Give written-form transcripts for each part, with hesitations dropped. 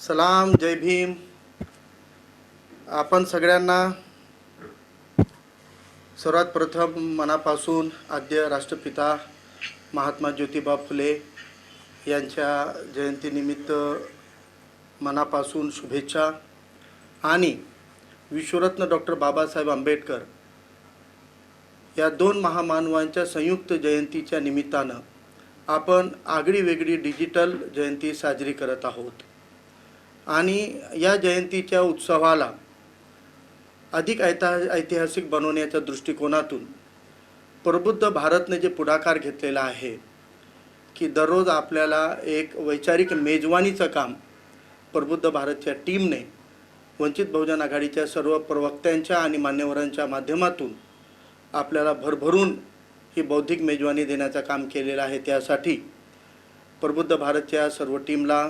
सलाम, जय भीम. आपण सगळ्यांना सर्वात प्रथम मनापासून आद्य राष्ट्रपिता महात्मा ज्योतिबा फुले यांच्या जयंतीनिमित्त मनापासून शुभेच्छा आणि विश्वरत्न डॉक्टर बाबासाहेब आंबेडकर या दोन महामानवांच्या संयुक्त जयंतीच्या निमित्तानं आपण आगळी वेगळी डिजिटल जयंती साजरी करत आहोत. आणि या जयंतीच्या उत्सवाला अधिक ऐतिहासिक बनवण्याच्या दृष्टिकोनातून प्रबुद्ध भारतने जे पुढाकार घेतलेला आहे की दररोज आपल्याला एक वैचारिक मेजवानीचं काम प्रबुद्ध भारतच्या टीमने वंचित बहुजन आघाडीच्या सर्व प्रवक्त्यांच्या आणि मान्यवरांच्या माध्यमातून आपल्याला भरभरून ही बौद्धिक मेजवानी देण्याचं काम केलेलं आहे. त्यासाठी प्रबुद्ध भारतच्या सर्व टीमला,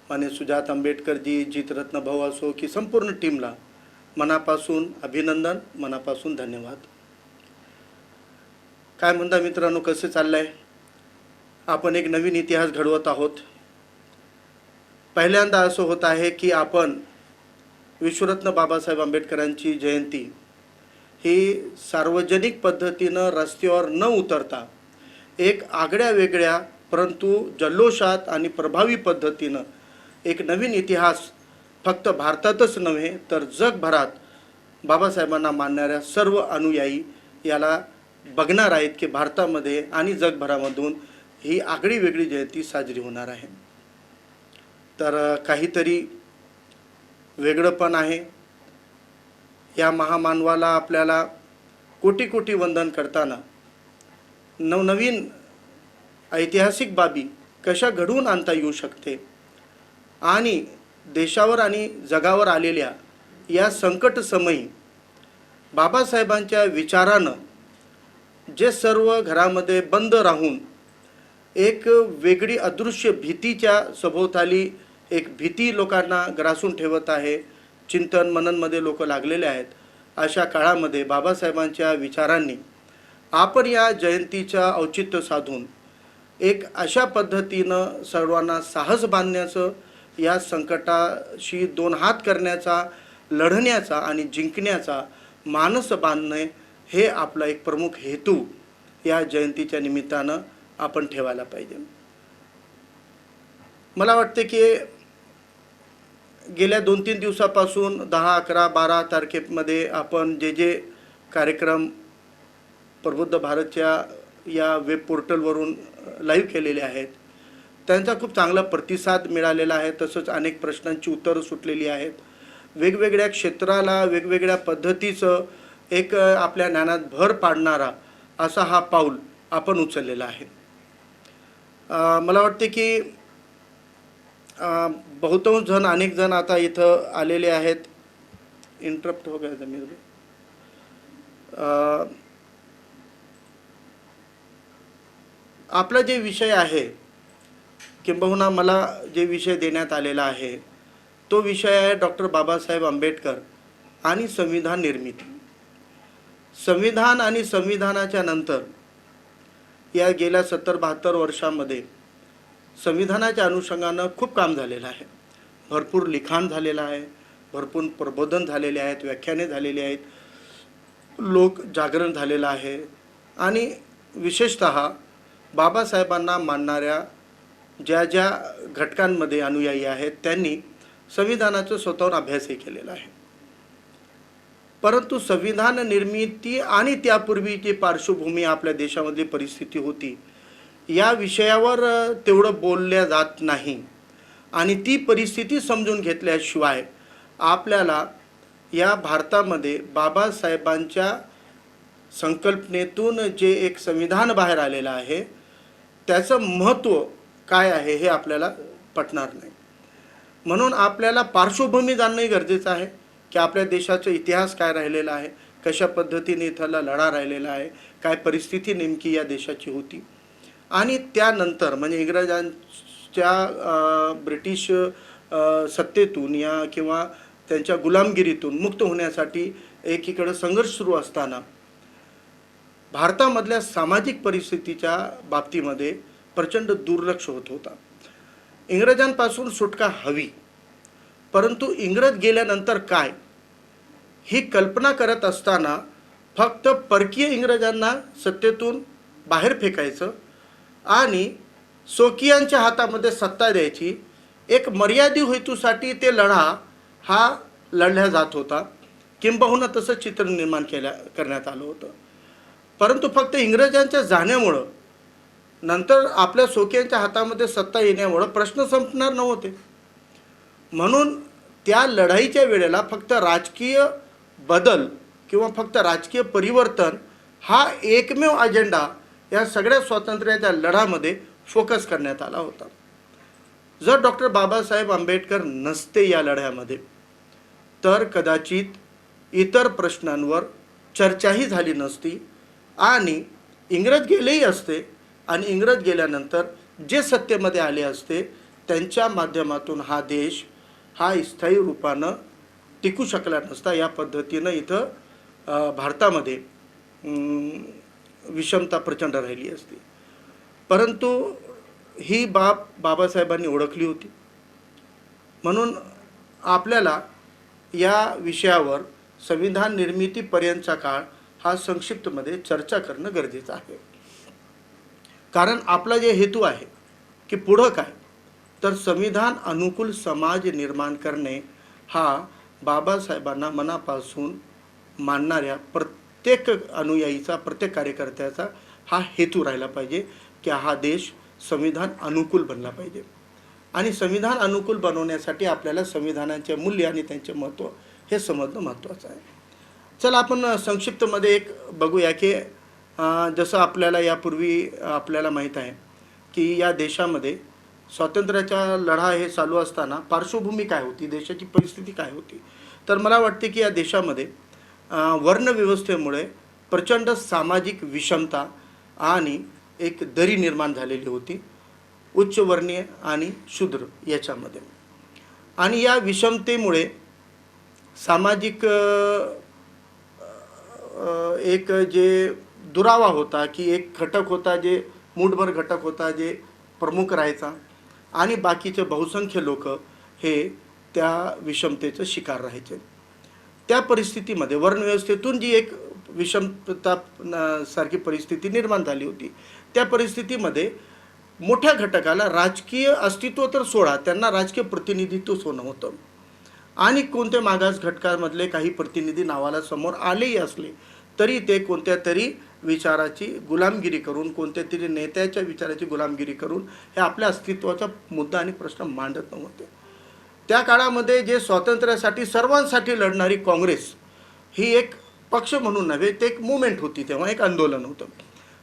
मान्य सुजात आंबेडकरजी, जितरत्न भाऊ असो की संपूर्ण टीमला मनापासून अभिनंदन, मनापासून धन्यवाद. काय म्हणता मित्रांनो, कसे चाललंय? आपण एक नवीन इतिहास घडवत आहोत. पहिल्यांदा असं होत आहे की आपण विश्वरत्न बाबासाहेब आंबेडकरांची जयंती ही सार्वजनिक पद्धतीनं रस्त्यावर न उतरता एक आगळ्या वेगळ्या परंतु जल्लोषात आणि प्रभावी पद्धतीनं एक नवीन इतिहास फक्त भारतातच नव्हे तर जगभरात बाबासाहेबांना मानणाऱ्या सर्व अनुयायी याला बघणार आहेत की भारतामध्ये आणि जगभरामधून ही आगळी वेगळी जयंती साजरी होणार आहे. तर काहीतरी वेगळं पण आहे. या महामानवाला आपल्याला कोटी कोटी वंदन करताना नवनवीन ऐतिहासिक बाबी कशा घडवून आणता येऊ शकते आणि देशावर आणि जगावर आलेल्या या संकट समयी बाबासाहेबांच्या विचारानं जे सर्व घरामध्ये बंद राहून एक वेगळी अदृश्य भीतीच्या सभोवताली एक भीती लोकांना ग्रासून ठेवत आहे, चिंतन मननमध्ये लोक लागलेले आहेत, अशा काळामध्ये बाबासाहेबांच्या विचारांनी आपण या जयंतीच्या औचित्य साधून एक अशा पद्धतीनं सर्वांना साहस बांधण्याचं, या संकटाशी दोन हात करण्याचा, लढण्याचा आणि जिंकण्याचा मानस बांधणे हे आपला एक प्रमुख हेतू या जयंतीच्या निमित्तानं आपण ठेवायला पाहिजे. मला वाटते की गेल्या 2-3 दिवसापासून 10, 11, 12 तारखेमध्ये आपण जे जे कार्यक्रम प्रबुद्ध भारतच्या या वेब पोर्टलवरून लाईव्ह केलेले आहेत त्यांचा खूप चांगला प्रतिसाद मिळालेला आहे. तसंच अनेक प्रश्नांची उत्तरं सुटलेली आहेत. वेगवेगळ्या क्षेत्राला वेगवेगळ्या पद्धतीचं एक आपल्या ज्ञानात भर पाडणारा असा हा पाऊल आपण उचललेला आहे. मला वाटते की बहुतांश जण, अनेक जण आता इथं आलेले आहेत. इंटरप्ट हो गया जमीर भाई. आपला जे विषय आहे किंबहुना मला जे विषय देण्यात आलेला आहे तो विषय आहे डॉक्टर बाबासाहेब आंबेडकर आणि संविधान निर्मिती. संविधान आणि संविधानाच्या नंतर या गेल्या 70-72 वर्षामध्ये संविधानाच्या अनुषंगानं खूप काम झालेलं आहे. भरपूर लिखाण झालेलं आहे, भरपूर प्रबोधन झालेले आहेत, व्याख्याने झालेली आहेत, लोक जागरण झालेलं आहे आणि विशेषतः बाबासाहेबांना मानणाऱ्या ज्या ज्या घटकांमध्ये अनुयायी आहेत त्यांनी संविधानाचा स्वतःहून अभ्यासही केलेला आहे. परंतु संविधान निर्मिती आणि त्यापूर्वीची पार्श्वभूमी, आपल्या देशामधली परिस्थिती होती, या विषयावर तेवढं बोलल्या जात नाही आणि ती परिस्थिती समजून घेतल्याशिवाय आपल्याला या भारतामध्ये बाबासाहेबांच्या संकल्पनेतून जे एक संविधान बाहेर आलेलं आहे त्याचं महत्त्व काय आहे हे आपल्याला पटणार नाही. म्हणून आपल्याला पार्श्वभूमी जाणणंही गरजेचं आहे की आपल्या देशाचा इतिहास काय राहिलेला आहे, कशा पद्धतीने इथला लढा राहिलेला आहे, काय परिस्थिती नेमकी या देशाची होती आणि त्यानंतर म्हणजे इंग्रजांच्या ब्रिटिश सत्तेतून या किंवा त्यांच्या गुलामगिरीतून मुक्त होण्यासाठी एकीकडे संघर्ष सुरू असताना भारतामधल्या सामाजिक परिस्थितीच्या बाबतीमध्ये प्रचंड दुर्लक्ष होत होता. इंग्रजांपासून सुटका हवी परंतु इंग्रज गेल्यानंतर काय ही कल्पना करत असताना फक्त परकीय इंग्रजांना सत्तेतून बाहेर फेकायचं आणि स्वकीयांच्या हातामध्ये सत्ता द्यायची, एक मर्यादित हेतूसाठी ते लढा हा लढल्या जात होता, किंबहुना तसं चित्र निर्माण करण्यात आलं होतं. परंतु फक्त इंग्रजांच्या जाण्यामुळं नंतर आपल्या स्वकीयांच्या हातामध्ये सत्ता येण्यामुळं प्रश्न संपणार नव्हते. म्हणून त्या लढाईच्या वेळेला फक्त राजकीय बदल किंवा फक्त राजकीय परिवर्तन हा एकमेव अजेंडा या सगळ्या स्वातंत्र्याच्या लढ्यामध्ये फोकस करण्यात आला होता. जर डॉक्टर बाबासाहेब आंबेडकर नसते या लढ्यामध्ये तर कदाचित इतर प्रश्नांवर चर्चाही झाली नसती आणि इंग्रज गेलेही असते आणि इंग्रज गेल्यानंतर जे सत्तेमध्ये आले असते त्यांच्या माध्यमातून हा देश हा स्थायी रूपानं टिकू शकला नसता. या पद्धतीनं इथं भारतामध्ये विषमता प्रचंड राहिली असती. परंतु ही बाब बाबासाहेबांनी ओळखली होती. म्हणून आपल्याला या विषयावर संविधान निर्मितीपर्यंतचा काळ हा संक्षिप्तमध्ये चर्चा करणं गरजेचं आहे. कारण आपला जे हेतू आहे की पुढं काय तर संविधान अनुकूल समाज निर्माण करणे हा बाबासाहेबांना मनापासून मानणाऱ्या प्रत्येक अनुयायीचा, प्रत्येक कार्यकर्त्याचा हा हेतू राहिला पाहिजे की हा देश संविधान अनुकूल बनला पाहिजे. आणि संविधान अनुकूल बनवण्यासाठी आपल्याला संविधानाचे मूल्य आणि त्यांचे महत्त्व हे समजणं महत्त्वाचं आहे. चला आपण संक्षिप्तमध्ये एक बघूया की जसं आपल्याला यापूर्वी आपल्याला माहीत आहे की या देशामध्ये स्वातंत्र्याचा लढा हे चालू असताना पार्श्वभूमी काय होती, देशाची परिस्थिती काय होती. तर मला वाटते की या देशामध्ये वर्णव्यवस्थेमुळे प्रचंड सामाजिक विषमता आणि एक दरी निर्माण झालेली होती उच्चवर्णीय आणि शूद्र याच्यामध्ये. आणि या विषमतेमुळे सामाजिक एक जे दुरावा होता की एक घटक होता जे मूठभर घटक होता जे प्रमुख राहायचा आणि बाकीचे बहुसंख्य लोक हे त्या विषमतेचं शिकार राहायचे. त्या परिस्थितीमध्ये वर्णव्यवस्थेतून जी एक विषमता सारखी परिस्थिती निर्माण झाली होती, त्या परिस्थितीमध्ये मोठ्या घटकाला राजकीय अस्तित्व तर सोडा, त्यांना राजकीय प्रतिनिधित्वच होणं होतं. आणि कोणत्या मागास घटकांमधले काही प्रतिनिधी नावाला समोर आलेही असले तरी ते कोणत्या तरी विचाराची गुलामगिरी करून, कोणत्या तरी नेत्याच्या विचाराची गुलामगिरी करून हे आपल्या अस्तित्वाचा मुद्दा आणि प्रश्न मांडत नव्हते. त्या काळामध्ये जे स्वातंत्र्यासाठी सर्वांसाठी लढणारी काँग्रेस ही एक पक्ष म्हणून नव्हे, ते एक मूवमेंट होती, तेव्हा एक आंदोलन होतं.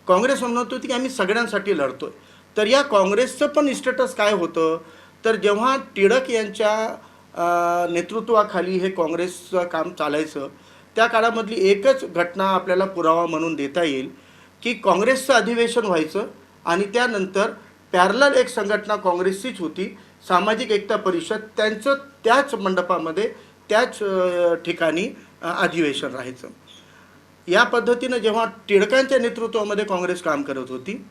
काँग्रेस म्हणत होती की आम्ही सगळ्यांसाठी लढतोय. तर या काँग्रेसचं पण स्टेटस काय होतं तर जेव्हा टिळक यांच्या नेतृत्वाखाली हे काँग्रेसचं काम चालायचं त्या काळामधली एकच घटना आपल्याला पुरावा म्हणून देता येईल की काँग्रेसचं अधिवेशन व्हायचं आणि त्यानंतर पॅरलल एक संघटना काँग्रेसचीच होती, सामाजिक एकता परिषद, त्यांचं त्याच मंडपामध्ये त्याच ठिकाणी अधिवेशन राहायचं. या पद्धतीनं जेव्हा टिळकांच्या नेतृत्वामध्ये काँग्रेस काम करत होती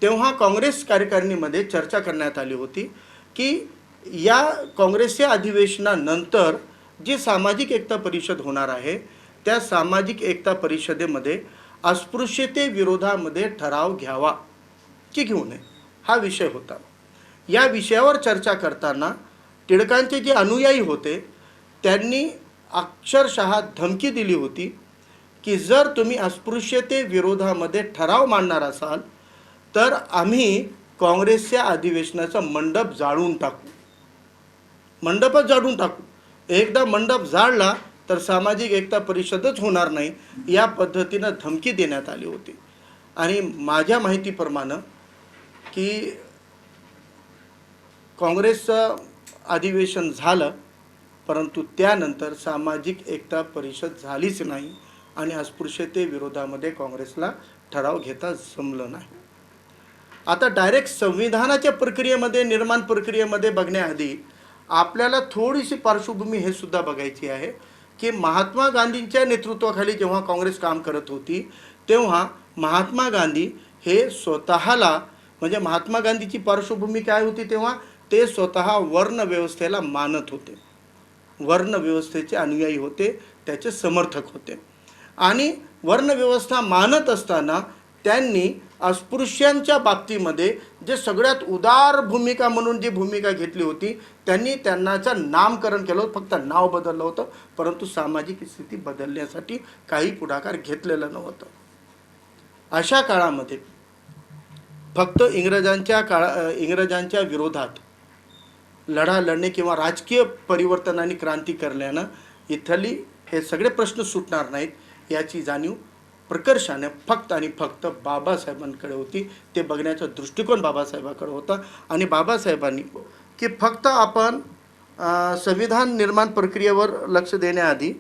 तेव्हा काँग्रेस कार्यकारिणीमध्ये चर्चा करण्यात आली होती की या काँग्रेसच्या अधिवेशनानंतर जी सामाजिक एकता परिषद होणार आहे त्या सामाजिक एकता परिषदेमध्ये अस्पृश्यते विरोधामध्ये ठराव घ्यावा की घेऊ नये हा विषय होता. या विषयावर चर्चा करताना टिळकांचे जे अनुयायी होते त्यांनी अक्षरशः धमकी दिली होती की जर तुम्ही अस्पृश्यते विरोधामध्ये ठराव मांडणार असाल तर आम्ही काँग्रेसच्या अधिवेशनाचा मंडप जाळून टाकू, मंडपच जाळून टाकू. एकदा मंडप जाळला तर सामाजिक एकता परिषदच होणार नाही, या पद्धतीनं धमकी देण्यात आली होती. आणि माझ्या माहितीप्रमाणे की काँग्रेसचं अधिवेशन झालं परंतु त्यानंतर सामाजिक एकता परिषद झालीच नाही आणि अस्पृश्यते विरोधामध्ये काँग्रेसला ठराव घेता जमलं नाही. आता डायरेक्ट संविधानाच्या प्रक्रियेमध्ये, निर्माण प्रक्रियेमध्ये बघण्याआधी आपल्याला थोडीशी पार्श्वभूमी हे सुद्धा बघायची आहे की महात्मा गांधींच्या नेतृत्वाखाली जेव्हा काँग्रेस काम करत होती तेव्हा महात्मा गांधी हे स्वतःला, म्हणजे महात्मा गांधीची पार्श्वभूमी काय होती तेव्हा ते स्वतः वर्णव्यवस्थेला मानत होते. वर्णव्यवस्थेचे अनुयायी होते, त्याचे समर्थक होते. आणि वर्णव्यवस्था मानत असताना त्यांनी अस्पृश्यांच्या बाबतीमध्ये जे सगळ्यात उदार भूमिका म्हणून जी भूमिका घेतली होती, त्यांनी त्यांनाचं नामकरण केलं होतं, फक्त नाव बदललं होतं, परंतु सामाजिक स्थिती बदलण्यासाठी काही पुढाकार घेतलेलं नव्हतं. अशा काळामध्ये फक्त इंग्रजांच्या विरोधात लढा लढणे किंवा राजकीय परिवर्तन आणि क्रांती करण्यानं इथली हे सगळे प्रश्न सुटणार नाहीत याची जाणीव प्रकर्षाने फक्त आणि फक्त बाबासाहेबांकडे होती. ते बघण्याचा दृष्टिकोन बाबासाहेबांकडे होता. आणि बाबासाहेबांनी की फक्त आपण संविधान निर्माण प्रक्रियेवर लक्ष देण्याआधी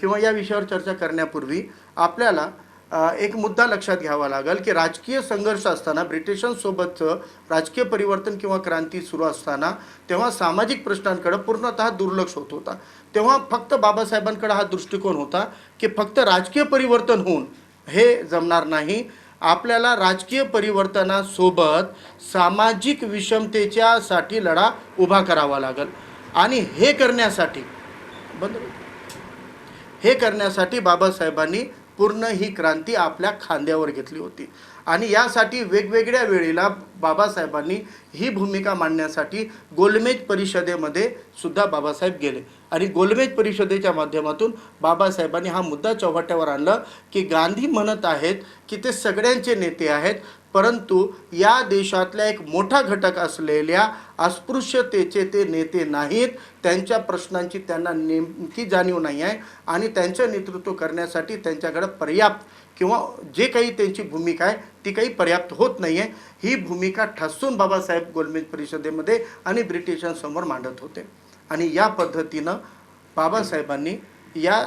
किंवा या विषयावर चर्चा करण्यापूर्वी आपल्याला एक मुद्दा लक्षात घ्यावा लागेल की राजकीय संघर्ष असताना, ब्रिटिशांसोबतचं राजकीय परिवर्तन किंवा क्रांती सुरू असताना तेव्हा सामाजिक प्रश्नांकडे पूर्णतः दुर्लक्ष होत होता. तेव्हा फक्त बाबासाहेबांकडे हा दृष्टिकोन होता की फक्त राजकीय परिवर्तन होऊन हे जमणार नाही, आपल्याला राजकीय परिवर्तनासोबत सामाजिक विषमतेच्यासाठी लढा उभा करावा लागेल. आणि हे करण्यासाठी बाबासाहेबांनी पूर्ण ही क्रांती आपल्या खांद्यावर घेतली होती. आणि यासाठी वेगवेगळ्या वेळेला बाबासाहेबांनी ही भूमिका मांडण्यासाठी गोलमेज परिषदेमध्ये सुद्धा बाबासाहेब गेले. आणि गोलमेज परिषदेच्या माध्यमातून बाबासाहेबांनी हा मुद्दा चौकट्यावर आणला की गांधी म्हणत आहेत की ते सगळ्यांचे नेते आहेत, परंतु या देशातल्या एक मोठा घटक असलेल्या अस्पृश्यतेचे ते नेते नाहीत, त्यांच्या प्रश्नांची त्यांना नेमकी जाणीव नाही आहे आणि त्यांचं नेतृत्व करण्यासाठी त्यांच्याकडे पर्याप्त किंवा जे काही त्यांची भूमिका आहे ती काही पर्याप्त होत नाही आहे. ही भूमिका ठसून बाबासाहेब गोलमेज परिषदेमध्ये आणि ब्रिटिशांसमोर मांडत होते. आणि या पद्धतीनं बाबासाहेबांनी या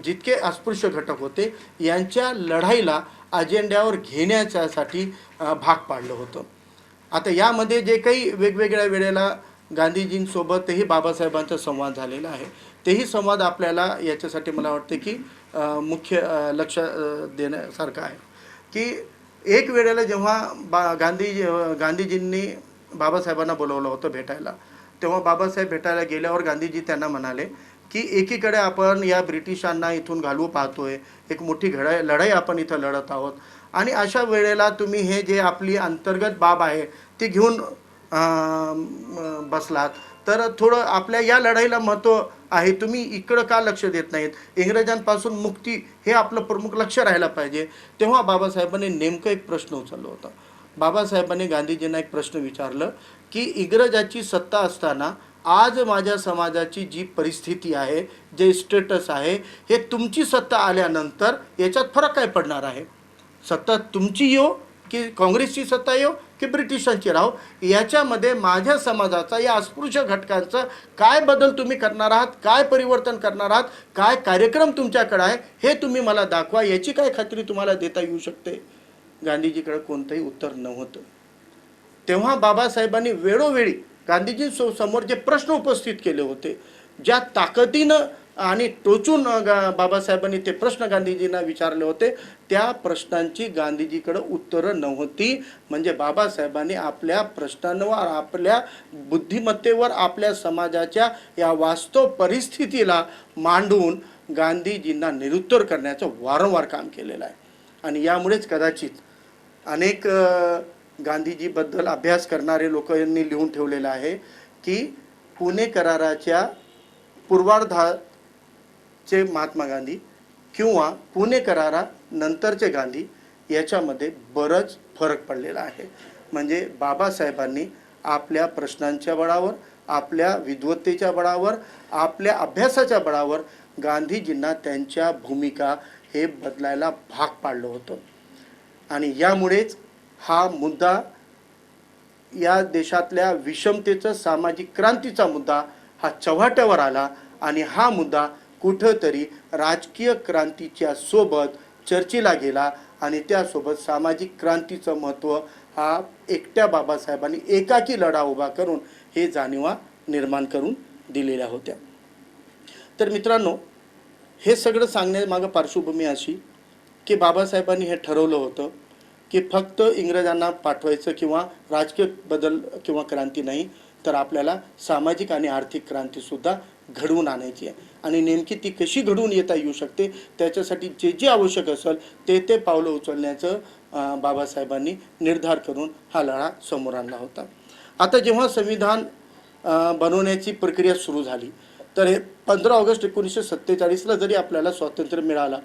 जितके अस्पृश्य घटक होते यांच्या लढाईला अजेंड्यावर घेण्याच्यासाठी भाग पाडलं होतं. आता यामध्ये जे काही वेगवेगळ्या वेळेला गांधीजींसोबतही बाबासाहेबांचा संवाद झालेला आहे, तेही संवाद आपल्याला याच्यासाठी मला वाटते की मुख्य लक्ष देण्यासारखं आहे. की एक वेळेला जेव्हा गांधीजींनी बाबासाहेबांना बोलवलं होतं भेटायला, तेव्हा बाबासाहेब भेटायला गेल्यावर गांधीजी त्यांना म्हणाले की एकीकडे आपण या ब्रिटिशांना इथून घालवू पाहतोय, एक मोठी लढाई आपण इथं लढत आहोत, आणि अशा वेळेला तुम्ही हे जे आपली अंतर्गत बाब आहे ती घेऊन बसलात, तर थोडं आपल्या या लढाईला महत्त्व आहे, तुम्ही इकडं का लक्ष देत नाहीत, इंग्रजांपासून मुक्ती हे आपलं प्रमुख लक्ष राहायला पाहिजे. तेव्हा बाबासाहेबांनी नेमकं एक प्रश्न उचलला होता. बाबासाहेबांनी गांधीजींना एक प्रश्न विचारलं की इंग्रजाची सत्ता असताना आज माझ्या समाजाची जी परिस्थिती आहे, जे स्टेटस आहे, हे तुमची सत्ता आल्यानंतर याच्यात फरक काय पडणार आहे? सत्ता तुमची येऊ की काँग्रेसची सत्ता येऊ की ब्रिटिशांची राहो, याच्यामध्ये माझ्या समाजाचा, या अस्पृश्य घटकांचं काय बदल तुम्ही करणार आहात, काय परिवर्तन करणार आहात, काय कार्यक्रम तुमच्याकडे आहे हे तुम्ही मला दाखवा, याची काय खात्री तुम्हाला देता येऊ शकते? गांधीजीकडे कोणतंही उत्तर नव्हतं. तेव्हा बाबासाहेबांनी वेळोवेळी गांधीजींसमोर जे प्रश्न उपस्थित केले होते, ज्या ताकदीनं आणि टोचून बाबासाहेबांनी ते प्रश्न गांधीजींना विचारले होते, त्या प्रश्नांची गांधीजीकडे उत्तरं नव्हती. म्हणजे बाबासाहेबांनी आपल्या प्रश्नांवर, आपल्या बुद्धिमत्तेवर, आपल्या समाजाच्या या वास्तव परिस्थितीला मांडून गांधीजींना निरुत्तर करण्याचं वारंवार काम केलेलं आहे. आणि यामुळेच कदाचित अनेक गांधीजीबद्दल अभ्यास करणारे लोकांनी लिहून ठेवलेलं आहे की पुणे कराराच्या पूर्वार्धाचे महात्मा गांधी किंवा पुणे करारानंतरचे गांधी याच्यामध्ये बरंच फरक पडलेला आहे. म्हणजे बाबासाहेबांनी आपल्या प्रश्नांच्या बळावर, आपल्या विद्वत्तेच्या बळावर, आपल्या अभ्यासाच्या बळावर गांधीजींना त्यांच्या भूमिका हे बदलायला भाग पाडलं होतं. आणि यामुळेच हा मुद्दा, या देशातल्या विषमतेचं, सामाजिक क्रांतीचा मुद्दा हा चव्हाट्यावर आला. आणि हा मुद्दा कुठंतरी राजकीय क्रांतीच्या सोबत चर्चेला गेला आणि त्यासोबत सामाजिक क्रांतीचं महत्त्व हा एकट्या बाबासाहेबांनी एकाकी लढा उभा करून हे जाणीवा निर्माण करून दिलेल्या होत्या. तर मित्रांनो, हे सगळं सांगण्यामागं पार्श्वभूमी अशी की बाबासाहेबांनी हे ठरवलं होतं की फक्त इंग्रजांना पाठवायचं किंवा राजकीय बदल किंवा क्रांती नाही, तर आपल्याला सामाजिक आणि आर्थिक क्रांतीसुद्धा घडवून आणायची आहे. आणि नेमकी ती कशी घडवून येता येऊ शकते त्याच्यासाठी जे जे आवश्यक असेल ते पावलं उचलण्याचं बाबासाहेबांनी निर्धार करून हा लढा समोर आणला होता. आता जेव्हा संविधान बनवण्याची प्रक्रिया सुरू झाली तर हे 15 ऑगस्ट 1947ला जरी आपल्याला स्वातंत्र्य मिळाला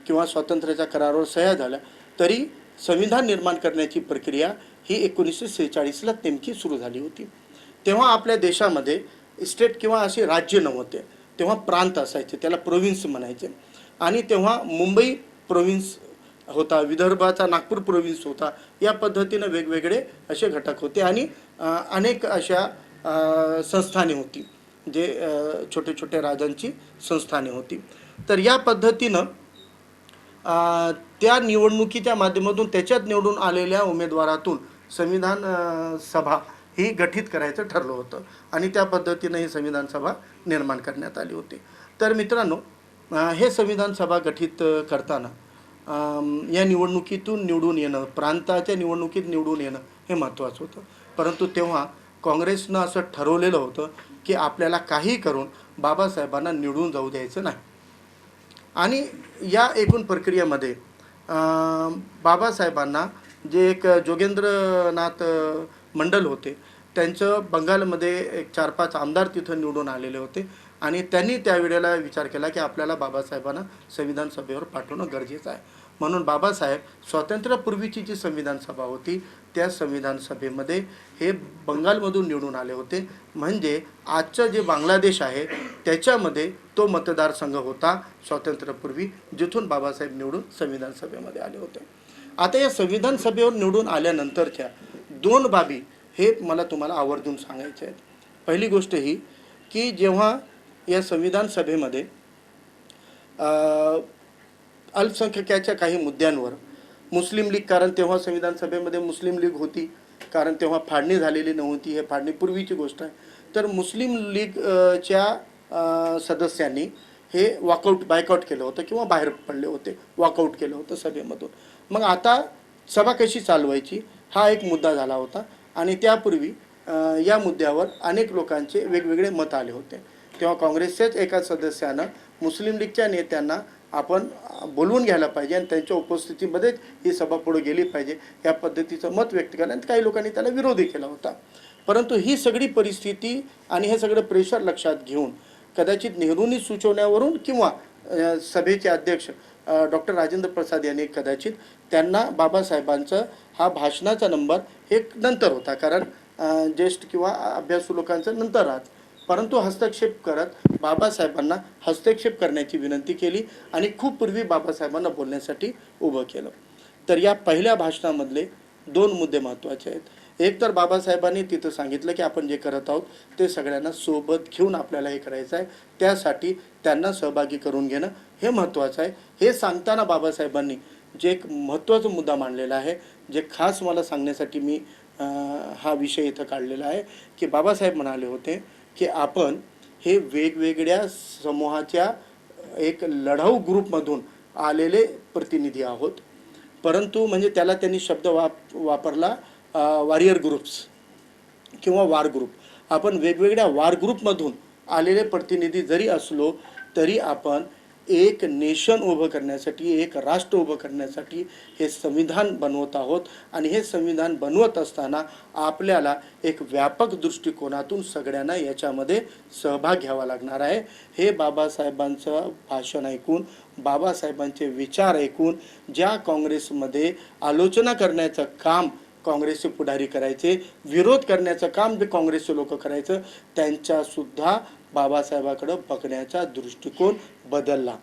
किंवा स्वातंत्र्याच्या करारावर सह्या झाल्या तरी संविधान निर्माण करण्याची प्रक्रिया ही 1946ला नेमकी सुरू झाली होती. तेव्हा आपल्या देशामध्ये स्टेट किंवा असे राज्य नव्हते, तेव्हा प्रांत असायचे, त्याला प्रोव्हिन्स म्हणायचे. आणि तेव्हा मुंबई प्रोव्हिन्स होता, विदर्भाचा नागपूर प्रोव्हिन्स होता. या पद्धतीनं वेगवेगळे असे घटक होते आणि अनेक अशा संस्थाने होती जे छोटे छोटे राजांची संस्थाने होती. तर या पद्धतीनं त्या निवडणुकीच्या माध्यमातून त्याच्यात निवडून आलेल्या उमेदवारातून संविधान सभा ही गठीत करायचं ठरलं होतं आणि त्या पद्धतीनं ही संविधान सभा निर्माण करण्यात आली होती. तर मित्रांनो, हे संविधान सभा गठीत करताना या निवडणुकीतून निवडून येणं, प्रांताच्या निवडणुकीत निवडून येणं हे महत्त्वाचं होतं. परंतु तेव्हा काँग्रेसनं असं ठरवलेलं होतं की आपल्याला काही करून बाबासाहेबांना निवडून जाऊ द्यायचं नाही. आणि या एकूण प्रक्रियेमध्ये बाबासाहेबांना जे एक जोगेंद्रनाथ मंडल होते त्यांचं बंगालमध्ये एक 4-5 आमदार तिथं निवडून आलेले होते आणि त्यांनी त्यावेळेला विचार केला की आपल्याला बाबासाहेबांना संविधान सभेवर पाठवणं गरजेचं आहे. म्हणून बाबासाहेब स्वातंत्र्यापूर्वीची जी संविधान सभा होती त्या संविधान सभेमध्ये हे बंगालमधून निवडून आले होते. म्हणजे आजचं जे बांगलादेश आहे त्याच्यामध्ये तो मतदारसंघ होता स्वातंत्र्यापूर्वी, जिथून बाबासाहेब निवडून संविधान सभेमध्ये आले होते. आता या संविधान सभेवर निवडून आल्यानंतरच्या 2 बाबी हे मला तुम्हाला आवर्जून सांगायचे आहेत. पहिली गोष्ट ही की जेव्हा या संविधान सभेमध्ये अल्पसंख्याकाच्या काही मुद्द्यांवर मुस्लिम लीग, कारण तेव्हा संविधान सभेमध्ये मुस्लिम लीग होती, कारण तेव्हा फाळणी झालेली नव्हती, हे फाळणीपूर्वीची गोष्ट आहे. तर मुस्लिम लीगच्या सदस्यांनी हे वॉकआउट बायकआउट केलं होतं किंवा बाहेर पडले होते, वॉकआउट केलं होतं सभेमधून. मग आता सभा कशी चालवायची हा एक मुद्दा झाला होता आणि त्यापूर्वी या मुद्द्यावर अनेक लोकांचे वेगवेगळे मत आले होते. तेव्हा काँग्रेसच्याच एका सदस्यानं मुस्लिम लीगच्या नेत्यांना आपण बोलवून घ्यायला पाहिजे आणि त्यांच्या उपस्थितीमध्येच ही सभा पुढे गेली पाहिजे या पद्धतीचं मत व्यक्त केलं आणि काही लोकांनी त्याला विरोधही केला होता. परंतु ही सगळी परिस्थिती आणि हे सगळं प्रेशर लक्षात घेऊन कदाचित नेहरूंनी सुचवण्यावरून किंवा सभेचे अध्यक्ष डॉक्टर राजेंद्र प्रसाद यांनी कदाचित त्यांना बाबासाहेबांचं हा भाषणाचा नंबर हे नंतर होता, कारण ज्येष्ठ किंवा अभ्यासू लोकांचं नंतर राहत, परंतु हस्तक्षेप करत बाबासाहेबांना हस्तक्षेप करण्याची विनंती केली आणि खूप पूर्वी बाबासाहेबांना बोलण्यासाठी उभं केलं. तर या पहिल्या भाषणामधले 2 मुद्दे महत्त्वाचे आहेत. एक तर बाबासाहेबांनी तिथं सांगितलं की आपण जे करत आहोत ते सगळ्यांना सोबत घेऊन आपल्याला हे करायचं आहे, त्यासाठी त्यांना सहभागी करून घेणं हे महत्त्वाचं आहे. हे सांगताना बाबासाहेबांनी जे एक महत्त्वाचा मुद्दा मांडलेला आहे, जे खास मला सांगण्यासाठी मी हा विषय इथं काढलेला आहे की बाबासाहेब म्हणाले होते की आपण हे वेगवेगळ्या समूहाच्या एक लढाऊ ग्रुपमधून आलेले प्रतिनिधी आहोत. परंतु म्हणजे त्याला त्यांनी शब्द वापरला वॉरियर ग्रुप्स किंवा वार ग्रुप. आपण वेगवेगळ्या वार ग्रुपमधून आलेले प्रतिनिधी जरी असलो तरी आपण एक नेशन उभं करण्यासाठी, एक राष्ट्र उभं करण्यासाठी हे संविधान बनवत आहोत आणि हे संविधान बनवत असताना आपल्याला एक व्यापक दृष्टिकोनातून सगळ्यांना याच्यामध्ये सहभाग घ्यावा लागणार आहे. हे बाबासाहेबांचं भाषण ऐकून, बाबासाहेबांचे विचार ऐकून ज्या काँग्रेसमध्ये आलोचना करण्याचं काम काँग्रेसचे पुढारी करायचे, विरोध करण्याचं काम जे काँग्रेसचे लोक करायचं, त्यांच्यासुद्धा बाबासाहेबाकडं बघण्याचा दृष्टिकोन बदलला.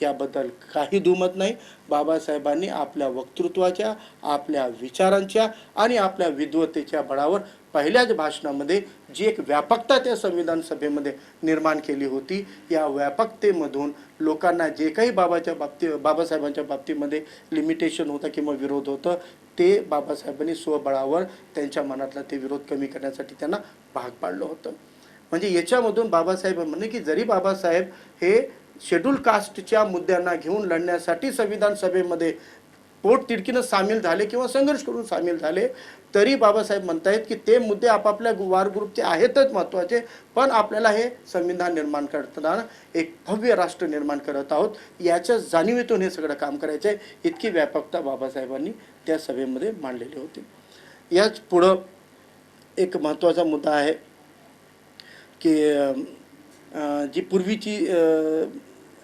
याबद्दल काही दुमत नाही. बाबासाहेबांनी आपल्या वक्तृत्वाच्या, आपल्या विचारांच्या आणि आपल्या विद्वत्तेच्या बळावर पहिल्याच भाषणामध्ये जी एक व्यापकता त्या संविधान सभेमध्ये निर्माण केली होती, या व्यापकतेमधून लोकांना जे काही बाबासाहेबांच्या बाबतीमध्ये लिमिटेशन होतं किंवा विरोध होतं ते बाबासाहेबांनी स्वबळावर त्यांच्या मनातला ते विरोध कमी करण्यासाठी त्यांना भाग पाडलं होतं. म्हणजे याच्यामधून बाबासाहेब म्हणणे की जरी बाबासाहेब हे शेड्यूल कास्टच्या मुद्द्यांना घेऊन लढण्यासाठी संविधान सभेमध्ये पोटतिडकीनं सामील झाले किंवा संघर्ष करून सामील झाले, तरी बाबासाहेब म्हणतायत की ते मुद्दे आपापल्या वार ग्रुपचे आहेतच महत्त्वाचे, पण आपल्याला हे संविधान निर्माण करताना एक भव्य राष्ट्र निर्माण करत आहोत याच्या जाणीवेतून हे सगळं काम करायचं आहे. इतकी व्यापकता बाबासाहेबांनी त्या सभेमध्ये मांडलेली होती. याच पुढं एक महत्त्वाचा मुद्दा आहे की जी पूर्वीची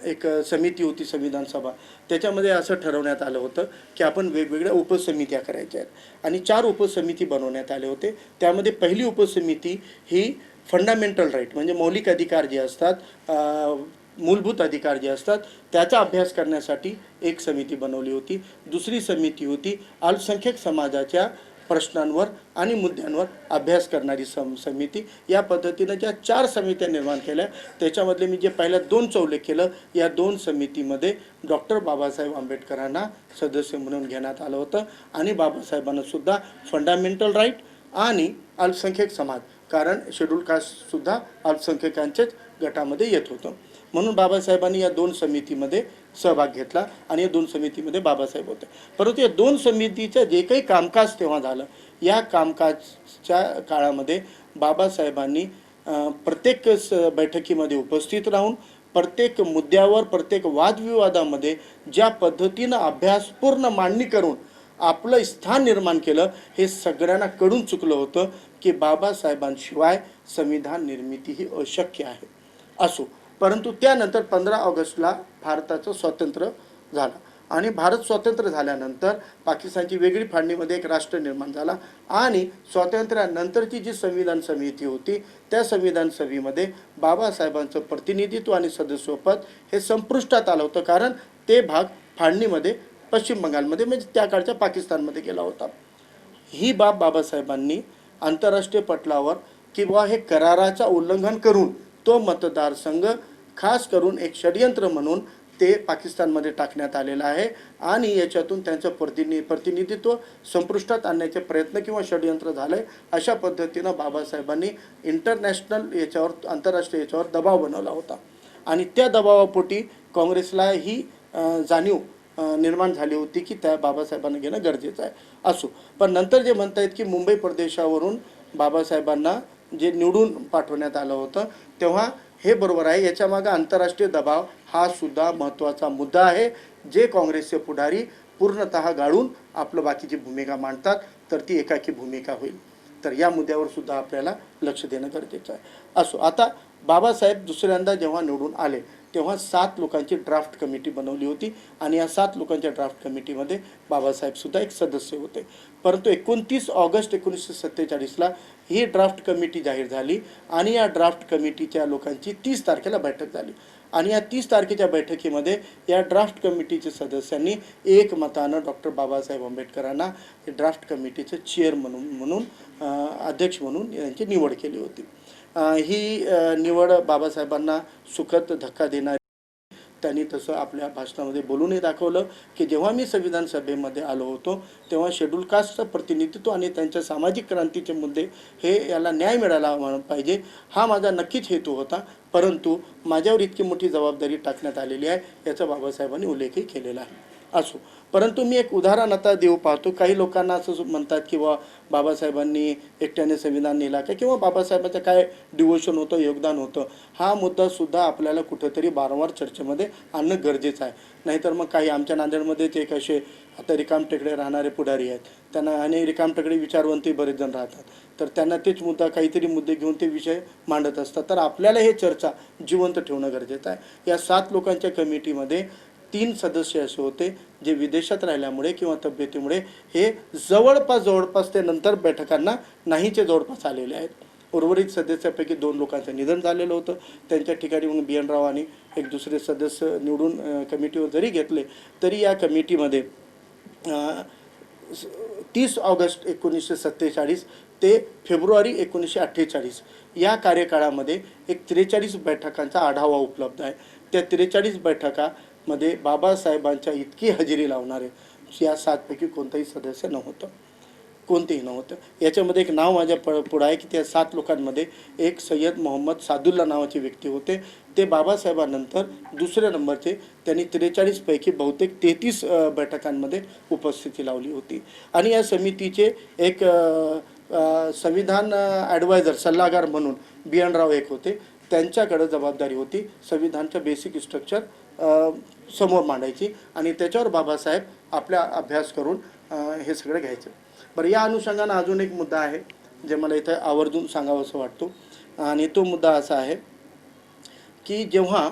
एक समिती होती संविधान सभा, त्याच्यामध्ये असं ठरवण्यात आलं होतं की आपण वेगवेगळ्या उपसमित्या करायच्या आहेत आणि 4 उपसमिती बनवण्यात आले होते. त्यामध्ये पहिली उपसमिती ही फंडामेंटल राईट म्हणजे मौलिक अधिकार जे असतात, मूलभूत अधिकार जे असतात त्याचा अभ्यास करण्यासाठी एक समिती बनवली होती. दुसरी समिती होती अल्पसंख्याक समाजाच्या प्रश्नांवर आणि मुद्द्यांवर अभ्यास करणारी समिती. या पद्धतीनं ज्या 4 समित्या निर्माण केल्या त्याच्यामधले मी जे पहिल्या 2चा उल्लेख केलं, या 2 समितीमध्ये डॉक्टर बाबासाहेब आंबेडकरांना सदस्य म्हणून घेण्यात आलं होतं आणि बाबासाहेबांना सुद्धा फंडामेंटल राईट आणि अल्पसंख्याक समाज, कारण शेड्यूल कास्टसुद्धा अल्पसंख्याकांच्याच गटामध्ये येत होतं, म्हणून बाबासाहेबांनी या 2 समितीमध्ये सहभाग घेतला आणि या 2 समितीमध्ये बाबासाहेब होते. परंतु या 2 समितीचं जे काही कामकाज तेव्हा झालं, या कामकाजच्या काळामध्ये बाबासाहेबांनी प्रत्येक बैठकीमध्ये उपस्थित राहून प्रत्येक मुद्द्यावर प्रत्येक वादविवादामध्ये ज्या पद्धतीनं अभ्यासपूर्ण मांडणी करून आपलं स्थान निर्माण केलं, हे सगळ्यांना कळून चुकलं होतं की बाबासाहेबांशिवाय संविधान निर्मिती ही अशक्य आहे. असो, परंतु त्यानंतर 15 ऑगस्टला भारताचं स्वातंत्र्य झालं आणि भारत स्वतंत्र झाल्यानंतर पाकिस्तानची वेगळी फाळणीमध्ये एक राष्ट्र निर्माण झाला आणि स्वातंत्र्यानंतरची जी संविधान समिती होती त्या संविधान सभेमध्ये बाबासाहेबांचं प्रतिनिधित्व आणि सदस्यपद हे संपुष्टात आलं होतं, कारण ते भाग फाळणीमध्ये पश्चिम बंगालमध्ये म्हणजे त्या काळच्या पाकिस्तानमध्ये गेला होता. ही बाब बाबासाहेबांनी आंतरराष्ट्रीय पटलावर किंवा हे कराराचं उल्लंघन करून तो मतदारसंघ खास करून एक षडयंत्र म्हणून ते पाकिस्तानमध्ये टाकण्यात आलेलं आहे आणि याच्यातून त्यांचं प्रतिनिधित्व संपुष्टात आणण्याचे प्रयत्न किंवा षडयंत्र झालं आहे. अशा पद्धतीनं बाबासाहेबांनी इंटरनॅशनल याच्यावर आंतरराष्ट्रीय याच्यावर दबाव बनवला होता आणि त्या दबावापोटी काँग्रेसला ही जाणीव निर्माण झाली होती की त्या बाबासाहेबांना घेणं गरजेचं आहे. असो, पण नंतर जे म्हणतायत की मुंबई प्रदेशावरून बाबासाहेबांना जे निवडून पाठवण्यात आलं होतं, तेव्हा हे बरोबर आहे. याच्यामागं आंतरराष्ट्रीय दबाव हा सुद्धा महत्त्वाचा मुद्दा आहे. जे काँग्रेसचे पुढारी पूर्णतः गाळून आपलं बाकीची भूमिका मांडतात तर ती एकाकी भूमिका होईल. तर या मुद्द्यावर सुद्धा आपल्याला लक्ष देणं गरजेचं आहे. असो, आता बाबासाहेब दुसऱ्यांदा जेव्हा निवडून आले तेव्हा 7 लोकांची ड्राफ्ट कमिटी बनवली होती आणि या 7 लोकांच्या ड्राफ्ट कमिटीमध्ये बाबासाहेबसुद्धा एक सदस्य होते. परंतु 29 ऑगस्ट 1947ला ही ड्राफ्ट कमिटी जाहीर झाली आणि या ड्राफ्ट कमिटीच्या लोकांची 30 तारखेला बैठक झाली आणि या 30 तारखेच्या बैठकीमध्ये या ड्राफ्ट कमिटीच्या सदस्यांनी एकमतानं डॉक्टर बाबासाहेब आंबेडकरांना ड्राफ्ट कमिटीचं चेअर म्हणून अध्यक्ष म्हणून यांची निवड केली होती. ही निवड बाबासाहेबांना सुखद धक्का देणारी. त्यांनी तसं आपल्या भाषणामध्ये बोलूनही दाखवलं की जेव्हा मी संविधान सभेमध्ये आलो होतो तेव्हा शेड्यूल कास्टचं प्रतिनिधित्व आणि त्यांच्या सामाजिक क्रांतीचे मुद्दे हे याला न्याय मिळाला पाहिजे हा माझा नक्कीच हेतू होता, परंतु माझ्यावर इतकी मोठी जबाबदारी टाकण्यात आलेली आहे याचा बाबासाहेबांनी उल्लेखही केलेला आहे. असो, परंतु मी एक उदाहरण आता देऊ पाहतो. काही लोकांना असं म्हणतात की बाबासाहेबांनी एकट्याने संविधान लिहिला का किंवा बाबासाहेबांचं काय डिवोशन होतं, योगदान होतं, हा मुद्दासुद्धा आपल्याला कुठंतरी वारंवार चर्चेमध्ये आणणं गरजेचं आहे. नाहीतर मग काही आमच्या नांदेडमध्येच एक असे आता रिकामटेकडे राहणारे पुढारी आहेत, त्यांना आणि रिकामटेकडे विचारवंतही बरेच जण राहतात, तर त्यांना तेच मुद्दा काहीतरी मुद्दे घेऊन ते विषय मांडत असतात. तर आपल्याला हे चर्चा जिवंत ठेवणं गरजेचं आहे. या 7 लोकांच्या कमिटीमध्ये 3 सदस्य असे होते जे विदेशात राहिल्यामुळे किंवा तब्येतीमुळे हे जवळपास ते नंतर बैठकांना नाहीचे जवळपास आलेले आहेत. उर्वरित सदस्यापैकी 2 लोकांचं निधन झालेलं होतं. त्यांच्या ठिकाणी मग BN राव आणि एक दुसरे सदस्य निवडून कमिटीवर जरी घेतले तरी या कमिटीमध्ये 30 ऑगस्ट 1947 ते फेब्रुवारी 1948 या कार्यकाळामध्ये एक 43 बैठकांचा आढावा उपलब्ध आहे. त्या 43 बैठकामध्ये बाबासाहेबांच्या इतकी हजेरी लावणारे या 7 पैकी कोणताही सदस्य नव्हतं. कोणतेही नव्हतं. याच्यामध्ये एक नाव माझ्या पुढं आहे की त्या 7 लोकांमध्ये एक सय्यद मोहम्मद सादुल्ला नावाचे व्यक्ती होते. ते बाबासाहेबांनंतर दुसऱ्या नंबरचे. त्यांनी 43 पैकी बहुतेक 33 बैठकांमध्ये उपस्थिती लावली होती. आणि या समितीचे एक संविधान ॲडवायझर सल्लागार म्हणून बी एन राव एक होते. त्यांच्याकडे जबाबदारी होती संविधानचं बेसिक स्ट्रक्चर समोर मांडायची आणि त्याच्यावर बाबासाहेब आपला अभ्यास करून हे सगळं घ्यायचं. बरं, या अनुषंगानं अजून एक मुद्दा आहे जे मला इथं आवर्जून सांगावंसं वाटतो आणि तो मुद्दा असा आहे की जेव्हा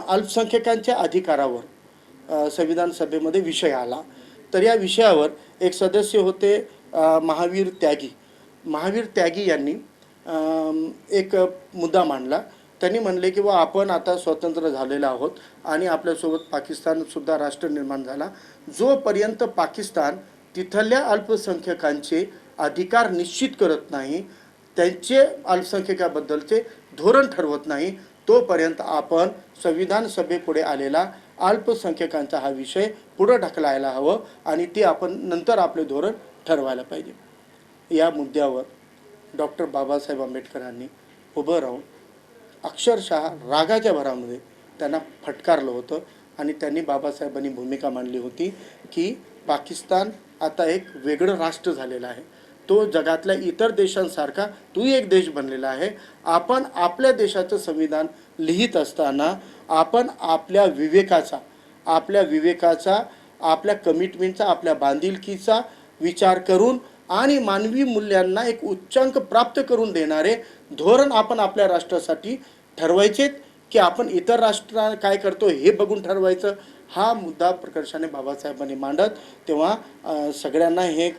अल्पसंख्याकांच्या अधिकारावर संविधान सभेमध्ये विषय आला तर या विषयावर एक सदस्य होते महावीर त्यागी. महावीर त्यागी यांनी एक मुद्दा मांडला. त्यांनी म्हणले की आपण आता स्वतंत्र झालेलो आहोत आणि आपल्यासोबत पाकिस्तानसुद्धा राष्ट्र निर्माण झाला. जोपर्यंत पाकिस्तान तिथल्या अल्पसंख्याकांचे अधिकार निश्चित करत नाही, त्यांचे अल्पसंख्याकाबद्दलचे धोरण ठरवत नाही, तोपर्यंत आपण संविधान सभेपुढे आलेला अल्पसंख्याकांचा हा विषय पुढे ढकलायला हवं आणि ते आपण नंतर आपले धोरण ठरवायला पाहिजे. या मुद्द्यावर डॉक्टर बाबासाहेब आंबेडकरांनी उभं राहून अक्षरशः रागाच्या भरामध्ये त्यांना फटकारलं होतं आणि त्यांनी बाबासाहेबांनी भूमिका मांडली होती की पाकिस्तान आता एक वेगळं राष्ट्र झालेलं आहे. तो जगातल्या इतर देशांसारखा तोही एक देश बनलेला आहे. आपण आपल्या देशाचं संविधान लिहित असताना आपण आपल्या विवेकाचा, आपल्या कमिटमेंटचा, आपल्या बांधिलकीचा विचार करून आणि मानवी मूल्यांना एक उच्चांक प्राप्त करून देणारे धोरण आपण आपल्या राष्ट्रासाठी ठरवायचेत की आपण इतर राष्ट्र काय करतो हे बघून ठरवायचं. हा मुद्दा प्रकर्षाने बाबासाहेबांनी मांडत तेव्हा सगळ्यांना हे